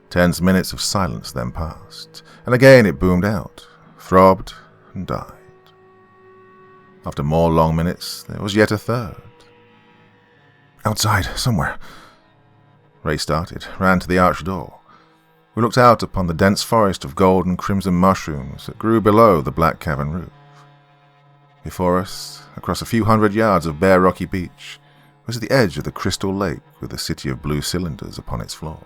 10 minutes of silence then passed, and again it boomed out, throbbed, and died. After more long minutes, there was yet a third. "Outside, somewhere." Ray started, ran to the arched door. We looked out upon the dense forest of gold and crimson mushrooms that grew below the black cavern roof. Before us, across a few hundred yards of bare rocky beach, was the edge of the crystal lake with the city of blue cylinders upon its floor.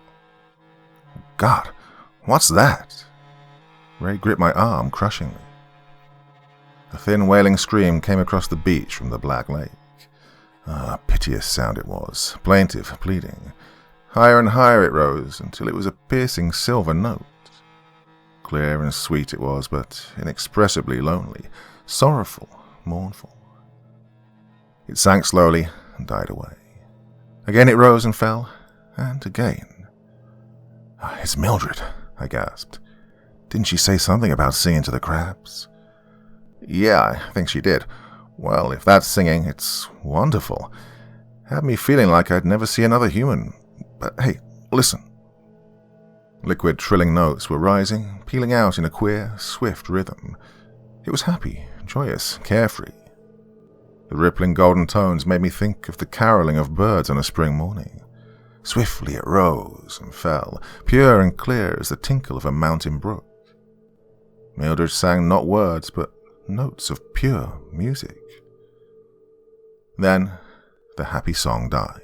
"God, what's that?" Ray gripped my arm crushingly. A thin wailing scream came across the beach from the black lake. A piteous sound it was, plaintive, pleading. Higher and higher it rose until it was a piercing silver note. Clear and sweet it was, but inexpressibly lonely, sorrowful, mournful. It sank slowly and died away. Again it rose and fell, and again. "It's Mildred," I gasped. "Didn't she say something about singing to the crabs?" "Yeah, I think she did. Well, if that's singing, it's wonderful. Had me feeling like I'd never see another human. But hey, listen." Liquid, trilling notes were rising, pealing out in a queer, swift rhythm. It was happy, joyous, carefree. The rippling golden tones made me think of the caroling of birds on a spring morning. Swiftly it rose and fell, pure and clear as the tinkle of a mountain brook. Mildred sang not words, but notes of pure music. Then the happy song died,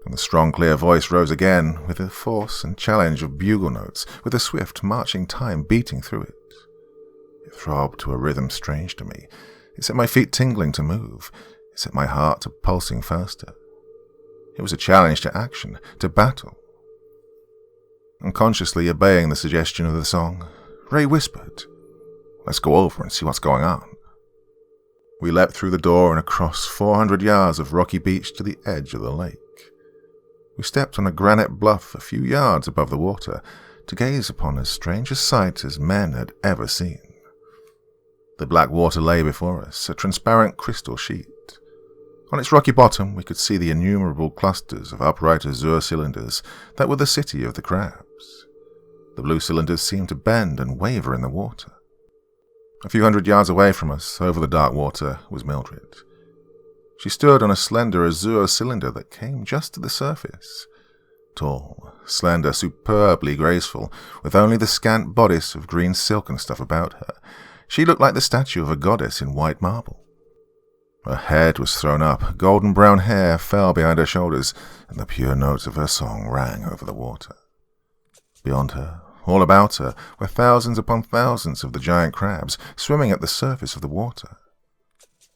and the strong, clear voice rose again with the force and challenge of bugle notes, with a swift, marching time beating through it. It throbbed to a rhythm strange to me. It set my feet tingling to move. It set my heart to pulsing faster. It was a challenge to action, to battle. Unconsciously obeying the suggestion of the song, Ray whispered, "Let's go over and see what's going on." We leapt through the door and across 400 yards of rocky beach to the edge of the lake. We stepped on a granite bluff a few yards above the water to gaze upon as strange a sight as men had ever seen. The black water lay before us, a transparent crystal sheet. On its rocky bottom we could see the innumerable clusters of upright azure cylinders that were the city of the crabs. The blue cylinders seemed to bend and waver in the water. A few hundred yards away from us, over the dark water, was Mildred. She stood on a slender azure cylinder that came just to the surface. Tall, slender, superbly graceful, with only the scant bodice of green silk and stuff about her, she looked like the statue of a goddess in white marble. Her head was thrown up, golden brown hair fell behind her shoulders, and the pure notes of her song rang over the water. Beyond her, all about her, were thousands upon thousands of the giant crabs swimming at the surface of the water.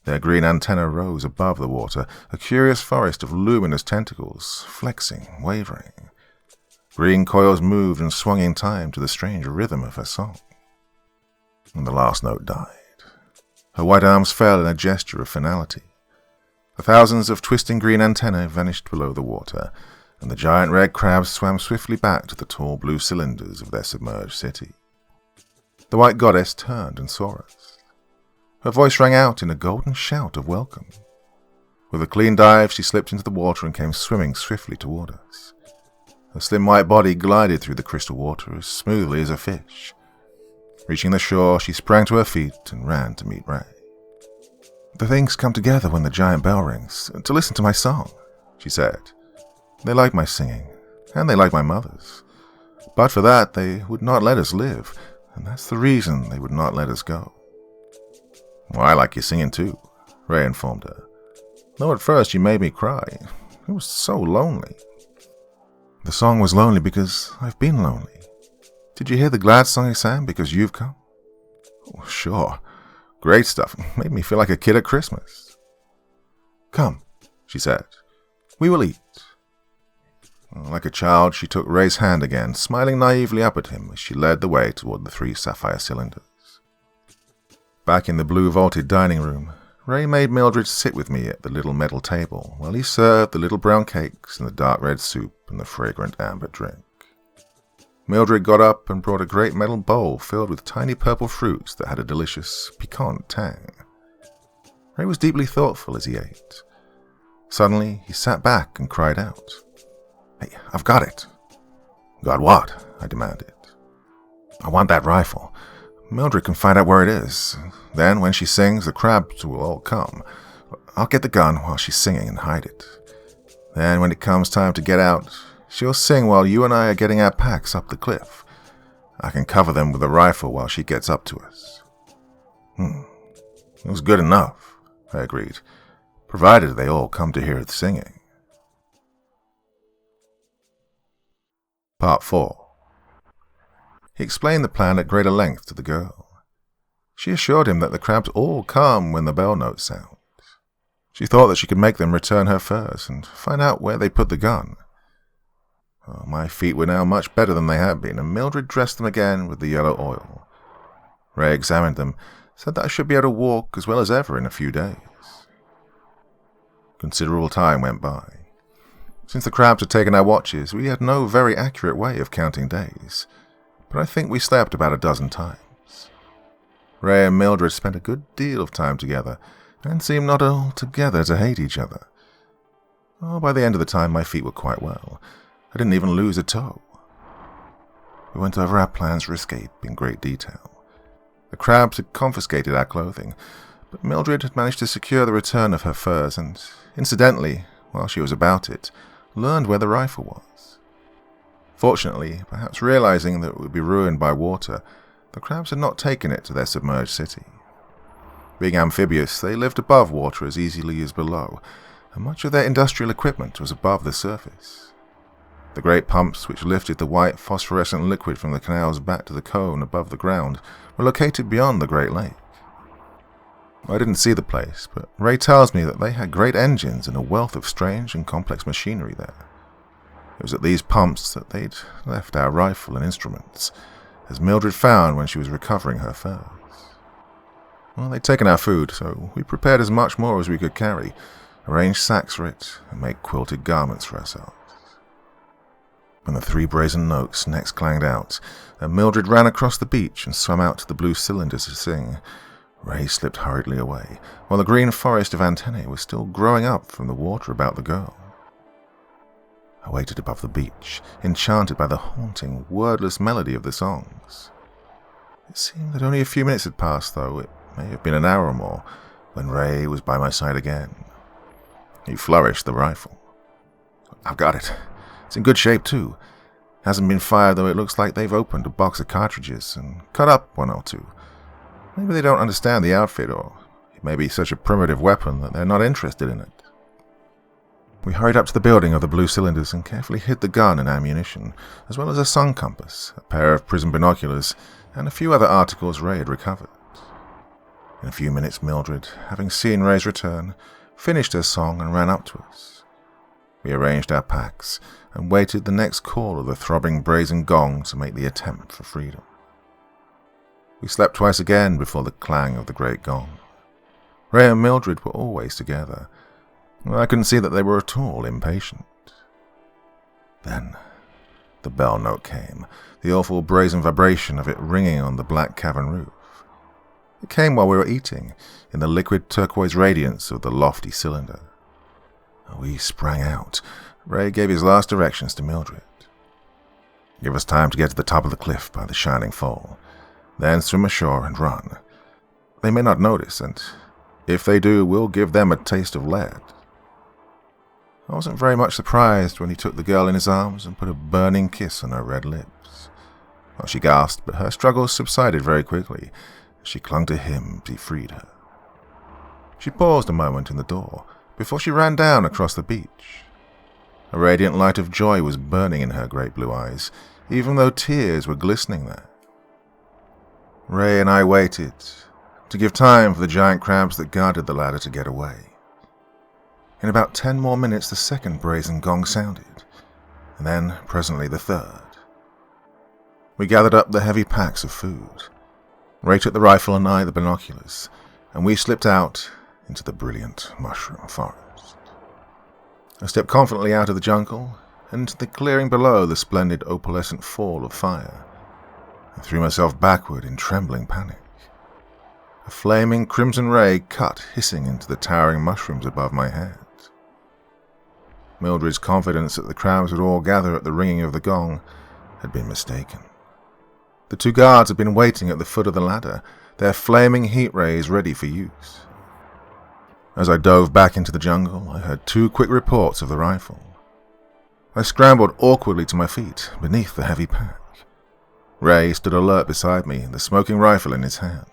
Their green antennae rose above the water, a curious forest of luminous tentacles, flexing, wavering. Green coils moved and swung in time to the strange rhythm of her song. And the last note died. Her white arms fell in a gesture of finality. The thousands of twisting green antennae vanished below the water, and the giant red crabs swam swiftly back to the tall blue cylinders of their submerged city. The white goddess turned and saw us. Her voice rang out in a golden shout of welcome. With a clean dive, she slipped into the water and came swimming swiftly toward us. Her slim white body glided through the crystal water as smoothly as a fish. Reaching the shore, she sprang to her feet and ran to meet Ray. "The things come together when the giant bell rings, to listen to my song," she said. "They like my singing, and they like my mother's. But for that, they would not let us live, and that's the reason they would not let us go." "Well, I like your singing too," Ray informed her. "Though at first you made me cry. It was so lonely." "The song was lonely because I've been lonely. Did you hear the glad song I sang because you've come?" "Oh, sure. Great stuff. Made me feel like a kid at Christmas." "Come," she said. "We will eat." Like a child, she took Ray's hand again, smiling naively up at him as she led the way toward the 3 sapphire cylinders. Back in the blue vaulted dining room, Ray made Mildred sit with me at the little metal table while he served the little brown cakes and the dark red soup and the fragrant amber drink. Mildred got up and brought a great metal bowl filled with tiny purple fruits that had a delicious, piquant tang. Ray was deeply thoughtful as he ate. Suddenly, he sat back and cried out, "Hey, I've got it." "Got what?" I demanded. "I want that rifle. Mildred can find out where it is. Then, when she sings, the crabs will all come. I'll get the gun while she's singing and hide it. Then, when it comes time to get out, she'll sing while you and I are getting our packs up the cliff. I can cover them with a rifle while she gets up to us." It was good enough, I agreed, provided they all come to hear the singing. Part 4. He explained the plan at greater length to the girl. She assured him that the crabs all come when the bell note sounds. She thought that she could make them return her furs and find out where they put the gun. Oh, my feet were now much better than they had been, and Mildred dressed them again with the yellow oil. Ray examined them, said that I should be able to walk as well as ever in a few days. Considerable time went by. Since the crabs had taken our watches, we had no very accurate way of counting days, but I think we slept about a dozen times. Ray and Mildred spent a good deal of time together, and seemed not altogether to hate each other. Oh, by the end of the time, my feet were quite well. I didn't even lose a toe. We went over our plans for escape in great detail. The crabs had confiscated our clothing, but Mildred had managed to secure the return of her furs and, incidentally, while she was about it, learned where the rifle was. Fortunately, perhaps realizing that it would be ruined by water, the crabs had not taken it to their submerged city. Being amphibious, they lived above water as easily as below, and much of their industrial equipment was above the surface. The great pumps which lifted the white phosphorescent liquid from the canals back to the cone above the ground were located beyond the Great Lake. I didn't see the place, but Ray tells me that they had great engines and a wealth of strange and complex machinery there. It was at these pumps that they'd left our rifle and instruments, as Mildred found when she was recovering her furs. Well, they'd taken our food, so we prepared as much more as we could carry, arranged sacks for it, and made quilted garments for ourselves. When the 3 brazen notes next clanged out, and Mildred ran across the beach and swam out to the blue cylinders to sing, Ray slipped hurriedly away, while the green forest of antennae was still growing up from the water about the girl. I waited above the beach, enchanted by the haunting, wordless melody of the songs. It seemed that only a few minutes had passed, though it may have been an hour or more, when Ray was by my side again. He flourished the rifle. "I've got it. It's in good shape, too. Hasn't been fired, though it looks like they've opened a box of cartridges and cut up 1 or 2. Maybe they don't understand the outfit, or it may be such a primitive weapon that they're not interested in it." We hurried up to the building of the blue cylinders and carefully hid the gun and ammunition, as well as a sun compass, a pair of prism binoculars, and a few other articles Ray had recovered. In a few minutes, Mildred, having seen Ray's return, finished her song and ran up to us. We arranged our packs and waited the next call of the throbbing brazen gong to make the attempt for freedom. We slept twice again before the clang of the great gong. Ray and Mildred were always together. I couldn't see that they were at all impatient. Then the bell note came, the awful brazen vibration of it ringing on the black cavern roof. It came while we were eating, in the liquid turquoise radiance of the lofty cylinder. We sprang out. Ray gave his last directions to Mildred. Give us time to get to the top of the cliff by the shining fall, then swim ashore and run. They may not notice, and if they do, we'll give them a taste of lead. I wasn't very much surprised when he took the girl in his arms and put a burning kiss on her red lips. Well, she gasped, but her struggles subsided very quickly. She clung to him as he freed her. She paused a moment in the door before she ran down across the beach. A radiant light of joy was burning in her great blue eyes, even though tears were glistening there. Ray and I waited to give time for the giant crabs that guarded the ladder to get away. In about 10 more minutes, the second brazen gong sounded, and then presently the third. We gathered up the heavy packs of food. Ray took the rifle and I the binoculars, and we slipped out into the brilliant mushroom forest. I stepped confidently out of the jungle and into the clearing below the splendid opalescent fall of fire. I threw myself backward in trembling panic. A flaming crimson ray cut hissing into the towering mushrooms above my head. Mildred's confidence that the crowds would all gather at the ringing of the gong had been mistaken. The 2 guards had been waiting at the foot of the ladder, their flaming heat rays ready for use. As I dove back into the jungle, I heard 2 quick reports of the rifle. I scrambled awkwardly to my feet beneath the heavy pack. Ray stood alert beside me, the smoking rifle in his hand.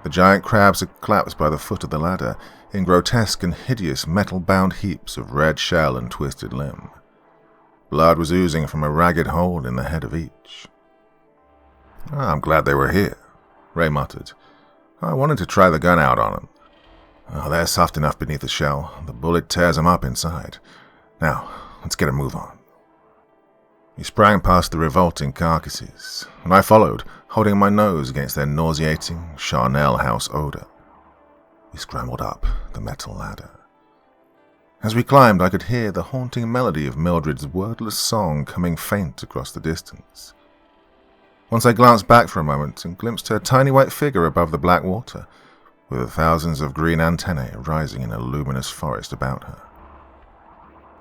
The giant crabs had collapsed by the foot of the ladder in grotesque and hideous metal-bound heaps of red shell and twisted limb. Blood was oozing from a ragged hole in the head of each. I'm glad they were here, Ray muttered. I wanted to try the gun out on them. They're soft enough beneath the shell. The bullet tears them up inside. Now, let's get a move on. He sprang past the revolting carcasses, and I followed, holding my nose against their nauseating charnel house odor. We scrambled up the metal ladder. As we climbed, I could hear the haunting melody of Mildred's wordless song coming faint across the distance. Once I glanced back for a moment and glimpsed her tiny white figure above the black water, with the thousands of green antennae rising in a luminous forest about her.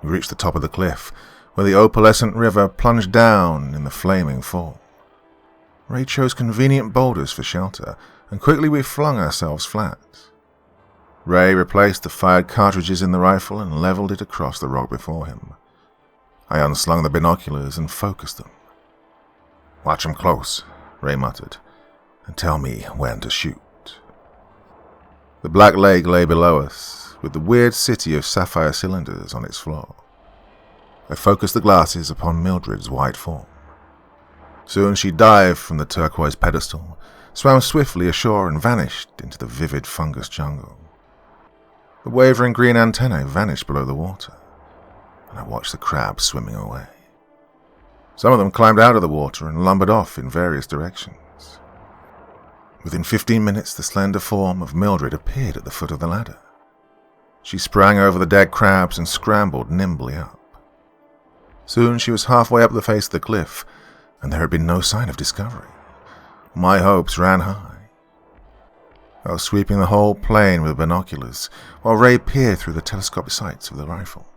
We reached the top of the cliff, where the opalescent river plunged down in the flaming fall. Ray chose convenient boulders for shelter, and quickly we flung ourselves flat. Ray replaced the fired cartridges in the rifle and leveled it across the rock before him. I unslung the binoculars and focused them. Watch them close, Ray muttered, and tell me when to shoot. The black lake lay below us, with the weird city of sapphire cylinders on its floor. I focused the glasses upon Mildred's white form. Soon she dived from the turquoise pedestal, swam swiftly ashore and vanished into the vivid fungus jungle. The wavering green antennae vanished below the water, and I watched the crabs swimming away. Some of them climbed out of the water and lumbered off in various directions. Within 15 minutes, the slender form of Mildred appeared at the foot of the ladder. She sprang over the dead crabs and scrambled nimbly up. Soon she was halfway up the face of the cliff, and there had been no sign of discovery. My hopes ran high. I was sweeping the whole plain with binoculars, while Ray peered through the telescopic sights of the rifle.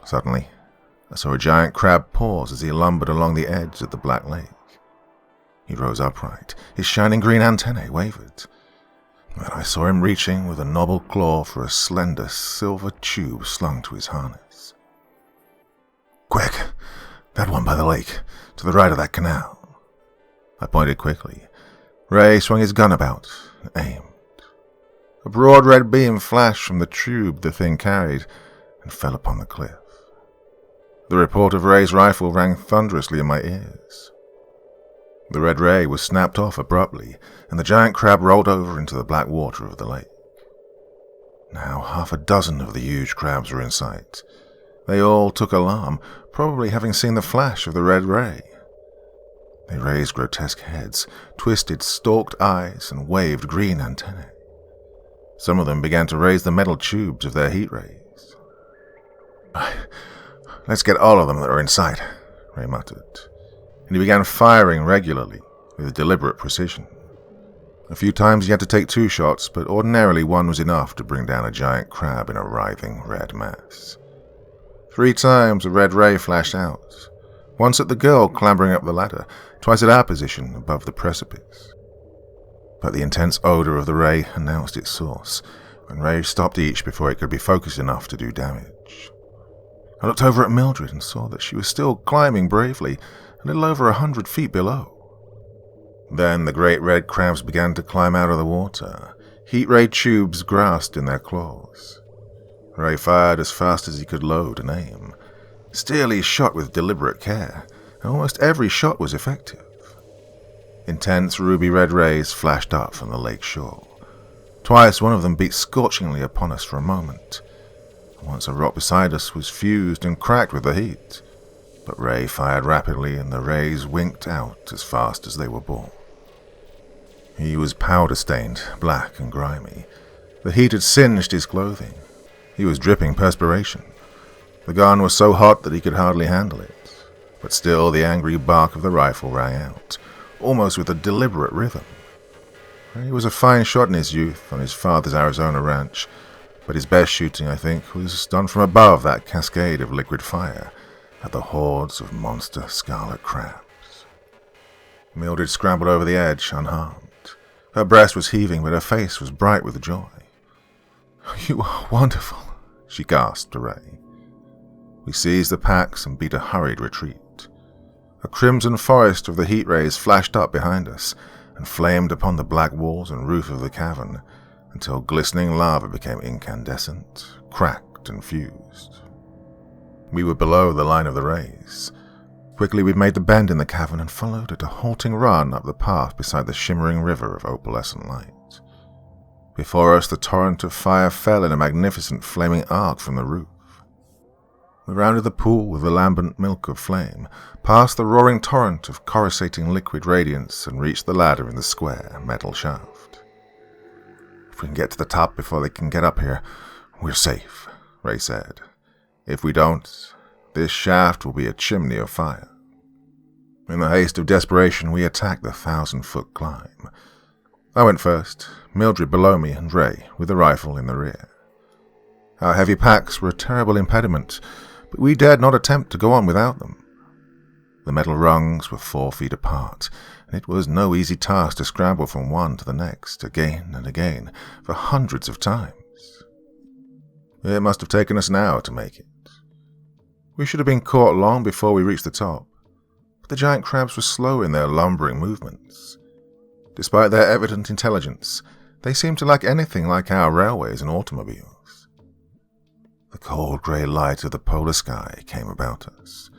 Suddenly, I saw a giant crab pause as he lumbered along the edge of the black lake. He rose upright, his shining green antennae wavered. Then I saw him reaching with a knobbled claw for a slender silver tube slung to his harness. Quick! That one by the lake, to the right of that canal. I pointed quickly. Ray swung his gun about and aimed. A broad red beam flashed from the tube the thing carried and fell upon the cliff. The report of Ray's rifle rang thunderously in my ears. The red ray was snapped off abruptly, and the giant crab rolled over into the black water of the lake. Now 6 of the huge crabs were in sight. They all took alarm, probably having seen the flash of the red ray. They raised grotesque heads, twisted stalked eyes, and waved green antennae. Some of them began to raise the metal tubes of their heat rays. "Let's get all of them that are in sight," Ray muttered, and he began firing regularly with deliberate precision. A few times he had to take 2 shots, but ordinarily one was enough to bring down a giant crab in a writhing red mass. 3 times a red ray flashed out, once at the girl clambering up the ladder, twice at our position above the precipice. But the intense odor of the ray announced its source, and Ray stopped each before it could be focused enough to do damage. I looked over at Mildred and saw that she was still climbing bravely, a little over 100 feet below. Then the great red crabs began to climb out of the water, heat ray tubes grasped in their claws. Ray fired as fast as he could load and aim. Still, he shot with deliberate care, and almost every shot was effective. Intense ruby red rays flashed up from the lake shore. Twice one of them beat scorchingly upon us for a moment. Once a rock beside us was fused and cracked with the heat, but Ray fired rapidly and the rays winked out as fast as they were born. He was powder-stained, black and grimy. The heat had singed his clothing. He was dripping perspiration. The gun was so hot that he could hardly handle it, but still the angry bark of the rifle rang out, almost with a deliberate rhythm. He was a fine shot in his youth on his father's Arizona ranch, but his best shooting, I think, was done from above that cascade of liquid fire at the hordes of monster scarlet crabs. Mildred scrambled over the edge, unharmed. Her breast was heaving, but her face was bright with joy. "You are wonderful," she gasped to Ray. We seized the packs and beat a hurried retreat. A crimson forest of the heat rays flashed up behind us and flamed upon the black walls and roof of the cavern until glistening lava became incandescent, cracked and fused. We were below the line of the rays. Quickly we made the bend in the cavern and followed at a halting run up the path beside the shimmering river of opalescent light. Before us the torrent of fire fell in a magnificent flaming arc from the roof. We rounded the pool with the lambent milk of flame, passed the roaring torrent of coruscating liquid radiance, and reached the ladder in the square metal shaft. "If we can get to the top before they can get up here, we're safe," Ray said. "If we don't, this shaft will be a chimney of fire." In the haste of desperation, we attacked the 1,000-foot climb. I went first, Mildred below me, and Ray with the rifle in the rear. Our heavy packs were a terrible impediment, but we dared not attempt to go on without them. The metal rungs were 4 feet apart, and it was no easy task to scramble from one to the next, again and again, for hundreds of times. It must have taken us an hour to make it. We should have been caught long before we reached the top, but the giant crabs were slow in their lumbering movements. Despite their evident intelligence, they seemed to lack anything like our railways and automobiles. The cold grey light of the polar sky came about us.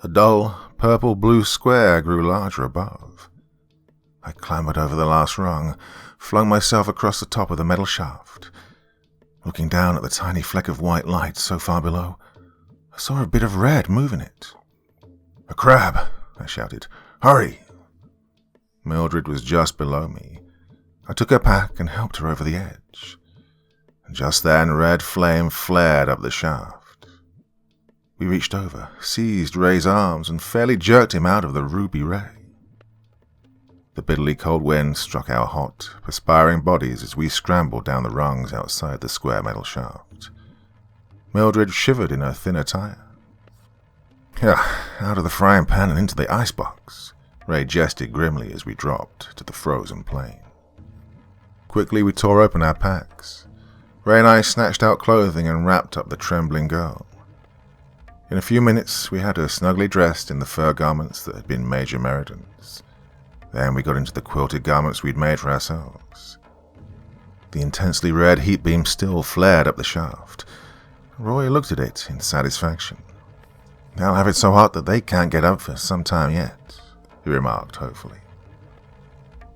A dull, purple-blue square grew larger above. I clambered over the last rung, flung myself across the top of the metal shaft. Looking down at the tiny fleck of white light so far below, I saw a bit of red move in it. "A crab!" I shouted. "Hurry!" Mildred was just below me. I took her pack and helped her over the edge. And just then red flame flared up the shaft. We reached over, seized Ray's arms, and fairly jerked him out of the ruby ray. The bitterly cold wind struck our hot, perspiring bodies as we scrambled down the rungs outside the square metal shaft. Mildred shivered in her thin attire. "Out of the frying pan and into the icebox," Ray jested grimly as we dropped to the frozen plain. Quickly we tore open our packs. Ray and I snatched out clothing and wrapped up the trembling girl. In a few minutes we had her snugly dressed in the fur garments that had been Major Meriden's. Then we got into the quilted garments we'd made for ourselves. The intensely red heat beam still flared up the shaft. Roy looked at it in satisfaction. "They'll have it so hot that they can't get up for some time yet," he remarked hopefully.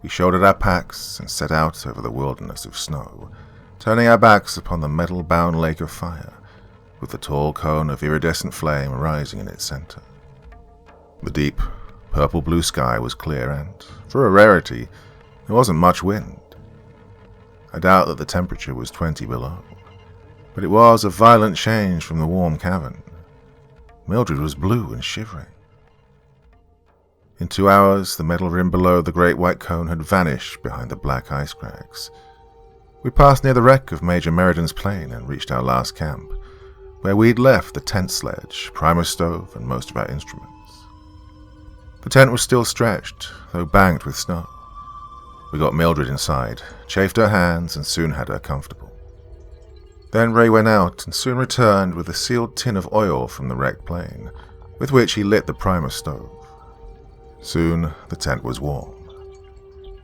We shouldered our packs and set out over the wilderness of snow, turning our backs upon the metal-bound lake of fire, with the tall cone of iridescent flame rising in its center. The deep, purple-blue sky was clear and, for a rarity, there wasn't much wind. I doubt that the temperature was 20 below, but it was a violent change from the warm cavern. Mildred was blue and shivering. In 2 hours, the metal rim below the great white cone had vanished behind the black ice cracks. We passed near the wreck of Major Meriden's plane and reached our last camp, where we'd left the tent sledge, primer stove, and most of our instruments. The tent was still stretched, though banked with snow. We got Mildred inside, chafed her hands, and soon had her comfortable. Then Ray went out and soon returned with a sealed tin of oil from the wrecked plane, with which he lit the primer stove. Soon the tent was warm.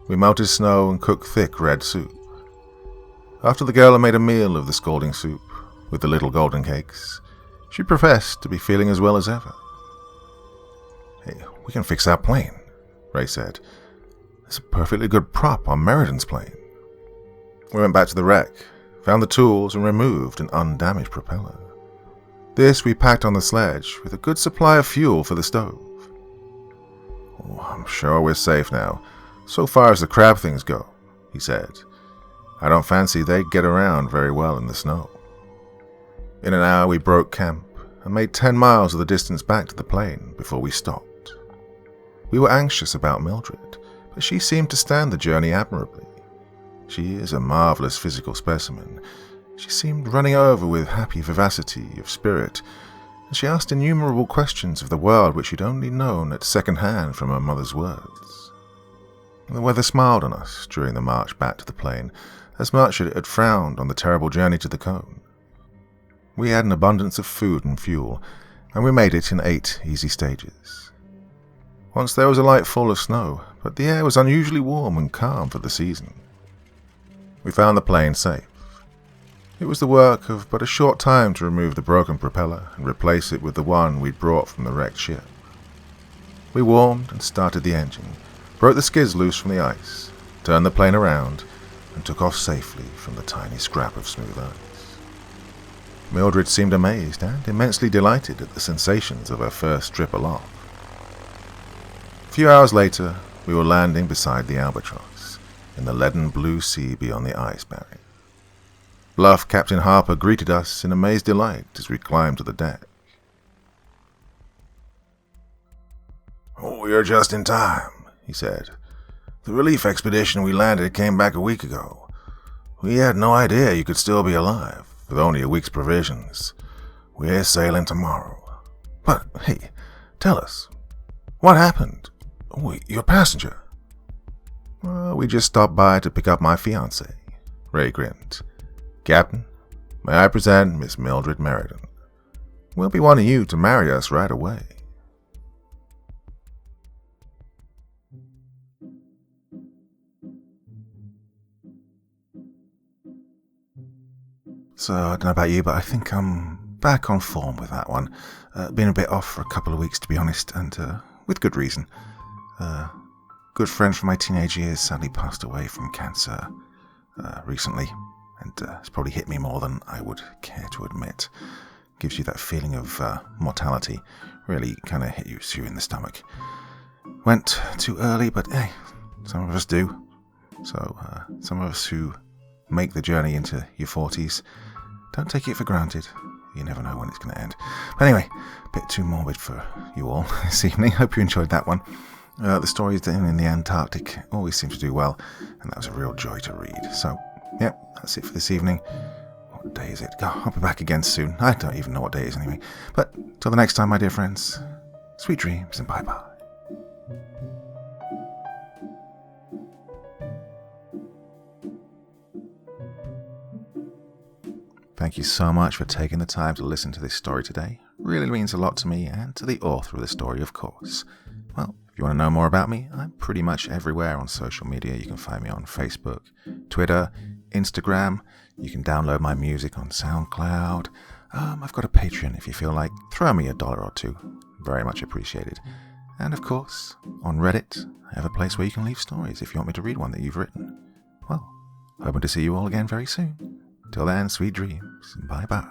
We melted snow and cooked thick red soup. After the girl had made a meal of the scalding soup, with the little golden cakes, she professed to be feeling as well as ever. "Hey, we can fix that plane," Ray said. "There's a perfectly good prop on Meriden's plane." We went back to the wreck, found the tools, and removed an undamaged propeller. This we packed on the sledge with a good supply of fuel for the stove. "Oh, I'm sure we're safe now, so far as the crab things go," he said. "I don't fancy they'd get around very well in the snow." In an hour we broke camp and made 10 miles of the distance back to the plane before we stopped. We were anxious about Mildred, but she seemed to stand the journey admirably. She is a marvelous physical specimen. She seemed running over with happy vivacity of spirit, and she asked innumerable questions of the world which she'd only known at second hand from her mother's words. The weather smiled on us during the march back to the plane, as much as it had frowned on the terrible journey to the cone. We had an abundance of food and fuel, and we made it in 8 easy stages. Once there was a light fall of snow, but the air was unusually warm and calm for the season. We found the plane safe. It was the work of but a short time to remove the broken propeller and replace it with the one we'd brought from the wrecked ship. We warmed and started the engine, broke the skids loose from the ice, turned the plane around, and took off safely from the tiny scrap of smooth ice. Mildred seemed amazed and immensely delighted at the sensations of her first trip aloft. A few hours later, we were landing beside the Albatross, in the leaden blue sea beyond the ice barrier. Bluff Captain Harper greeted us in amazed delight as we climbed to the deck. "Oh, you're just in time," he said. "The relief expedition we landed came back a week ago. We had no idea you could still be alive, with only a week's provisions. We're sailing tomorrow. But, hey, tell us, what happened? Oh, your passenger." "Well, we just stopped by to pick up my fiancée," Ray grinned. "Captain, may I present Miss Mildred Meriden. We'll be wanting you to marry us right away." So, I don't know about you, but I think I'm back on form with that one. Been a bit off for a couple of weeks, to be honest, and with good reason. Good friend from my teenage years sadly passed away from cancer recently, and it's probably hit me more than I would care to admit. Gives you that feeling of mortality, really kind of hit you in the stomach. Went too early, but hey, some of us do. So some of us who make the journey into your 40s, don't take it for granted. You never know when it's going to end. But anyway, a bit too morbid for you all this evening. Hope you enjoyed that one. The stories down in the Antarctic always seem to do well, and that was a real joy to read. So, yeah, that's it for this evening. What day is it? I'll be back again soon. I don't even know what day it is anyway. But till the next time, my dear friends, sweet dreams and bye-bye. Thank you so much for taking the time to listen to this story today. Really means a lot to me and to the author of the story, of course. Well, if you want to know more about me, I'm pretty much everywhere on social media. You can find me on Facebook, Twitter, Instagram. You can download my music on SoundCloud. I've got a Patreon if you feel like. Throw me $1 or $2. Very much appreciated. And of course, on Reddit, I have a place where you can leave stories if you want me to read one that you've written. Well, hoping to see you all again very soon. Till then, sweet dreams, and bye-bye.